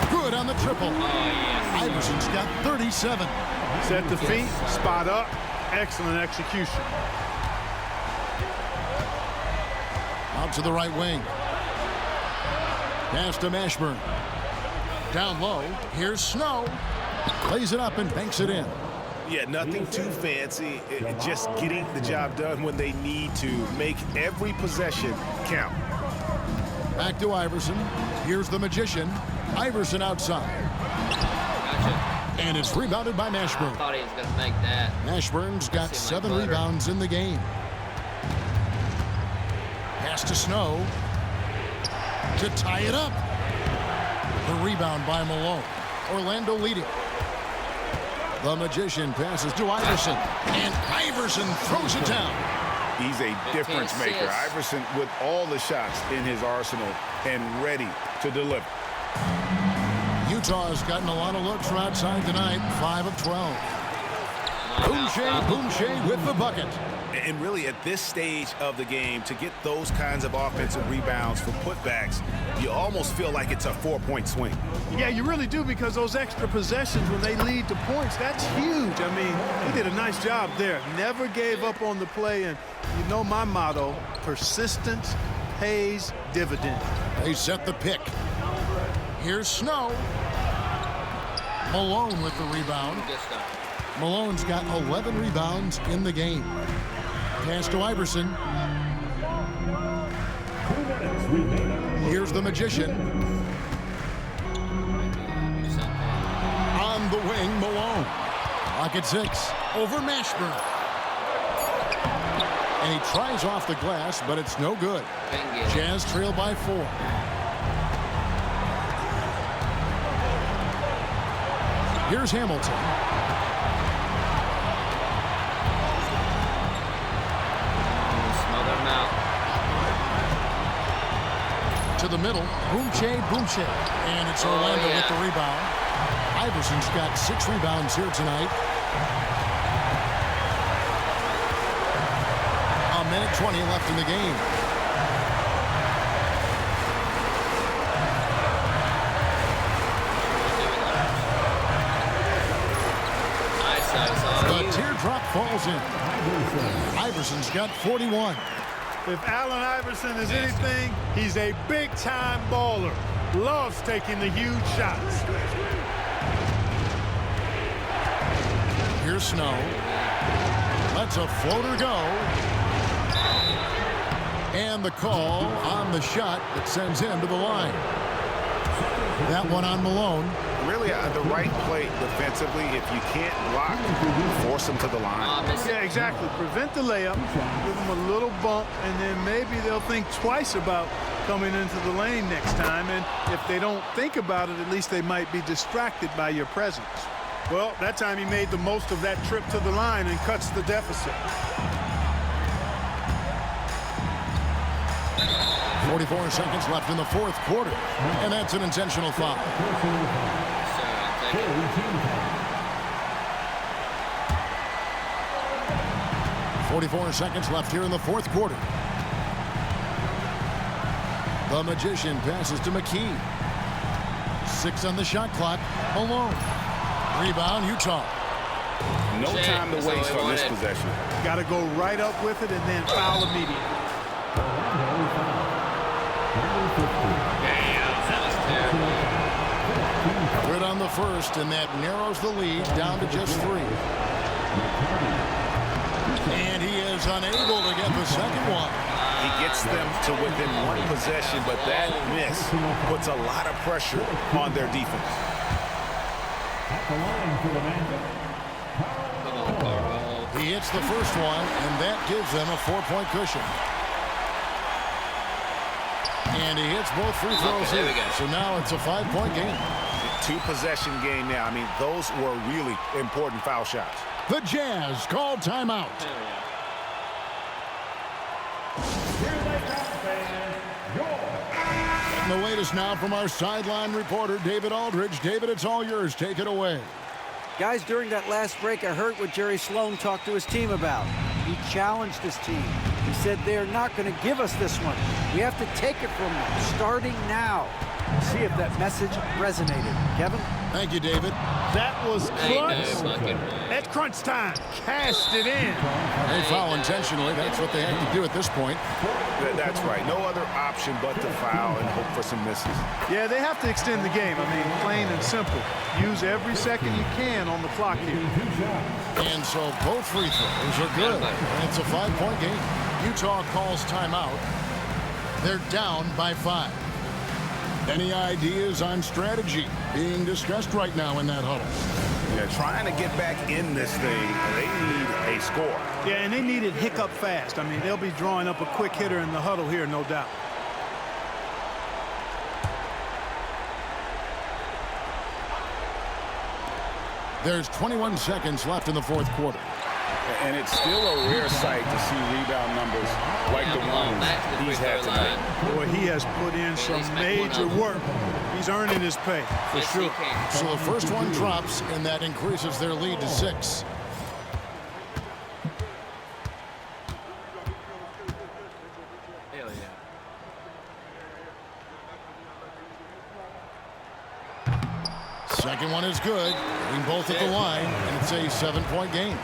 Good good on the triple. Oh, yes. Iverson's got 37. Set the feet, spot up, excellent execution. Out to the right wing. Pass to Mashburn. Down low. Here's Snow. Plays it up and banks it in. Yeah, nothing too fancy. Just getting the job done when they need to. Make every possession count. Back to Iverson. Here's the Magician. Iverson outside. Gotcha. And it's rebounded by I Mashburn. thought he was going to make that. Mashburn's got Seemed like 7 butter. rebounds in the game. Pass to Snow. To tie it up. The rebound by Malone. Orlando leading. The Magician passes to Iverson. And Iverson throws it down. He's a difference maker. assists. Iverson with all the shots in his arsenal and ready to deliver. Utah's gotten a lot of looks from outside tonight. 5 of 12. Boucher with the bucket. And really, at this stage of the game, to get those kinds of offensive rebounds for putbacks, you almost feel like it's a 4-point swing. Yeah, you really do, because those extra possessions when they lead to points, that's huge. I mean, he did a nice job there. Never gave up on the play, and you know my motto, persistence pays dividends. They set the pick. Here's Snow. Malone with the rebound. Good stuff. Malone's got 11 rebounds in the game. Pass to Iverson. Here's the Magician. On the wing, Malone. Lock at 6. Over Mashburn. And he tries off the glass, but it's no good. Jazz trail by 4. Here's Hamilton. Smother him out. To the middle, Boucher. And it's Orlando with the rebound. Iverson's got 6 rebounds here tonight. A minute 20 left in the game. The teardrop falls in. Iverson's got 41. If Allen Iverson is anything, he's a big-time baller. Loves taking the huge shots. Here's Snow. Lets a floater go. And the call on the shot that sends him to the line. That one on Malone. Really, the right play defensively. If you can't block, force them to the line. Yeah, exactly. Prevent the layup, give them a little bump, and then maybe they'll think twice about coming into the lane next time. And if they don't think about it, at least they might be distracted by your presence. Well, that time he made the most of that trip to the line and cuts the deficit. 44 seconds left in the 4th quarter. And that's an intentional foul. 44 seconds left here in the 4th quarter. The Magician passes to McKee. 6 on the shot clock. Malone. Rebound, Utah. No time to waste on this possession. Got to go right up with it and then foul immediately. Good on the first, and that narrows the lead down to just 3. And he is unable to get the second one. He gets them to within 1 possession, but that miss puts a lot of pressure on their defense. He hits the first one, and that gives them a 4-point cushion. And he hits both free throws here. So now it's a 5-point game. 2-possession game now. I mean, those were really important foul shots. The Jazz call timeout. And the latest now from our sideline reporter, David Aldridge. David, it's all yours. Take it away. Guys, during that last break, I heard what Jerry Sloan talked to his team about. He challenged his team. He said they're not going to give us this one. We have to take it from them, starting now. See if that message resonated. Kevin? Thank you, David. That was Ain't no clutch. fucking way. At crunch time, cashed it in. They foul intentionally. That's what they have to do at this point. That's right. No other option but to foul and hope for some misses. Yeah, they have to extend the game. I mean, plain and simple. Use every second you can on the clock here. And so both free throws are good. And it's a 5-point game. Utah calls timeout. They're down by 5. Any ideas on strategy being discussed right now in that huddle? Yeah, trying to get back in this thing, they need a score. Yeah, and they need it hiccup fast. I mean, they'll be drawing up a quick hitter in the huddle here, no doubt. There's 21 seconds left in the fourth quarter. And it's still a rare sight to see rebound numbers like the ones he's had tonight. Boy, he has put in some major work. He's earning his pay, for sure. So the first one drops, and that increases their lead to 6. Hell yeah. Second one is good. Hitting both at the line, and it's a 7-point game.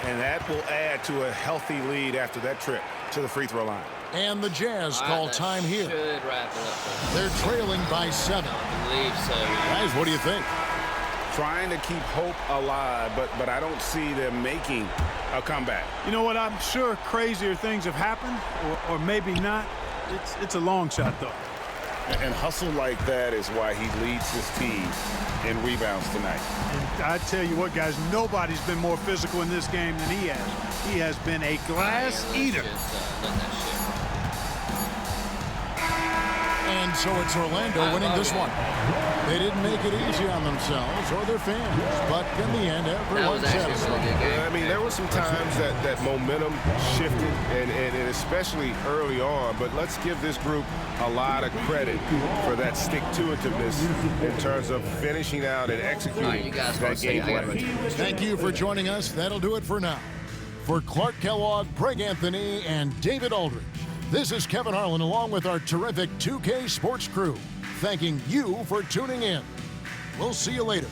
And that will add to a healthy lead after that trip to the free throw line. And the Jazz call time here. Should wrap it up. They're trailing by 7. I believe so. Guys, what do you think? Trying to keep hope alive, but I don't see them making a comeback. You know what? I'm sure crazier things have happened, or maybe not. It's a long shot, though. And hustle like that is why he leads his team in rebounds tonight. And I tell you what, guys, nobody's been more physical in this game than he has. He has been a glass eater. And so it's Orlando winning this one. They didn't make it easy on themselves or their fans, but in the end, everyone's satisfied. I mean, there were some times that momentum shifted, and especially early on, but let's give this group a lot of credit for that stick-to-itiveness in terms of finishing out and executing that game plan. Thank you for joining us. That'll do it for now. For Clark Kellogg, Greg Anthony, and David Aldridge, this is Kevin Harlan along with our terrific 2K Sports crew, thanking you for tuning in. We'll see you later.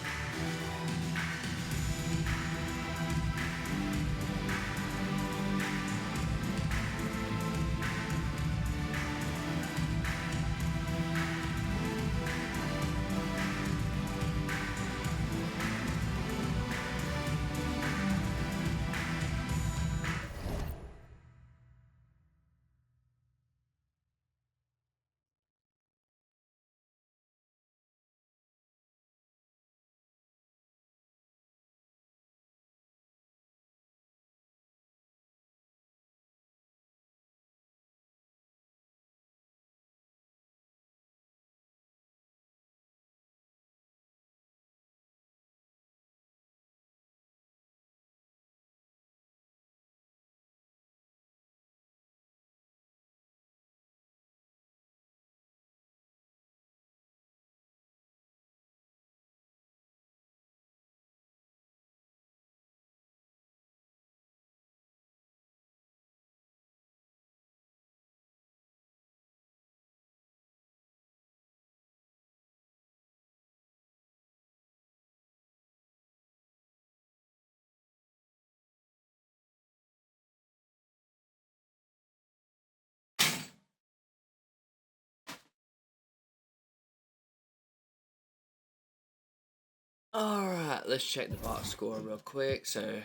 All right, let's check the box score real quick. So,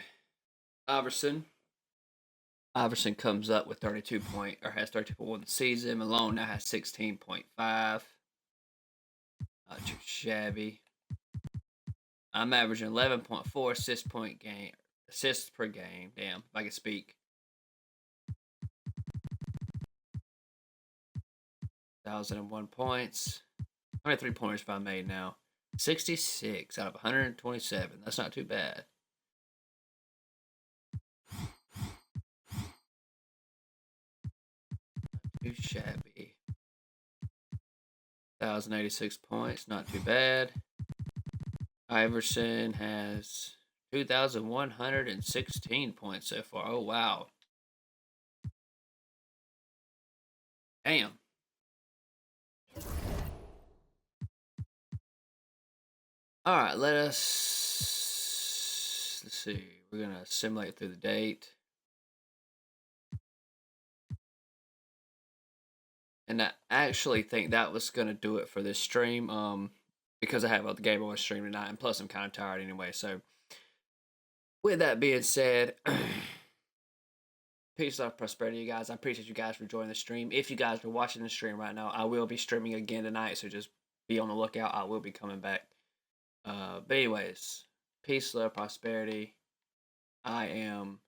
Iverson comes up with 32 point, or has 32.1 in the season. Malone now has 16.5. Not too shabby. I'm averaging 11.4 assists per game. Damn, if I can speak. 1,001 points. How many 3-pointers have I made now? 66 out of 127. That's not too bad. Not too shabby. 1,086 points. Not too bad. Iverson has 2,116 points so far. Oh, wow. Damn. All right, let's see. We're gonna simulate through the date, and I actually think that was gonna do it for this stream. Because I have the game on stream tonight, and plus I'm kind of tired anyway. So, with that being said, peace, love, prosperity, you guys. I appreciate you guys for joining the stream. If you guys are watching the stream right now, I will be streaming again tonight, so just be on the lookout. I will be coming back. But anyways, peace, love, prosperity. I am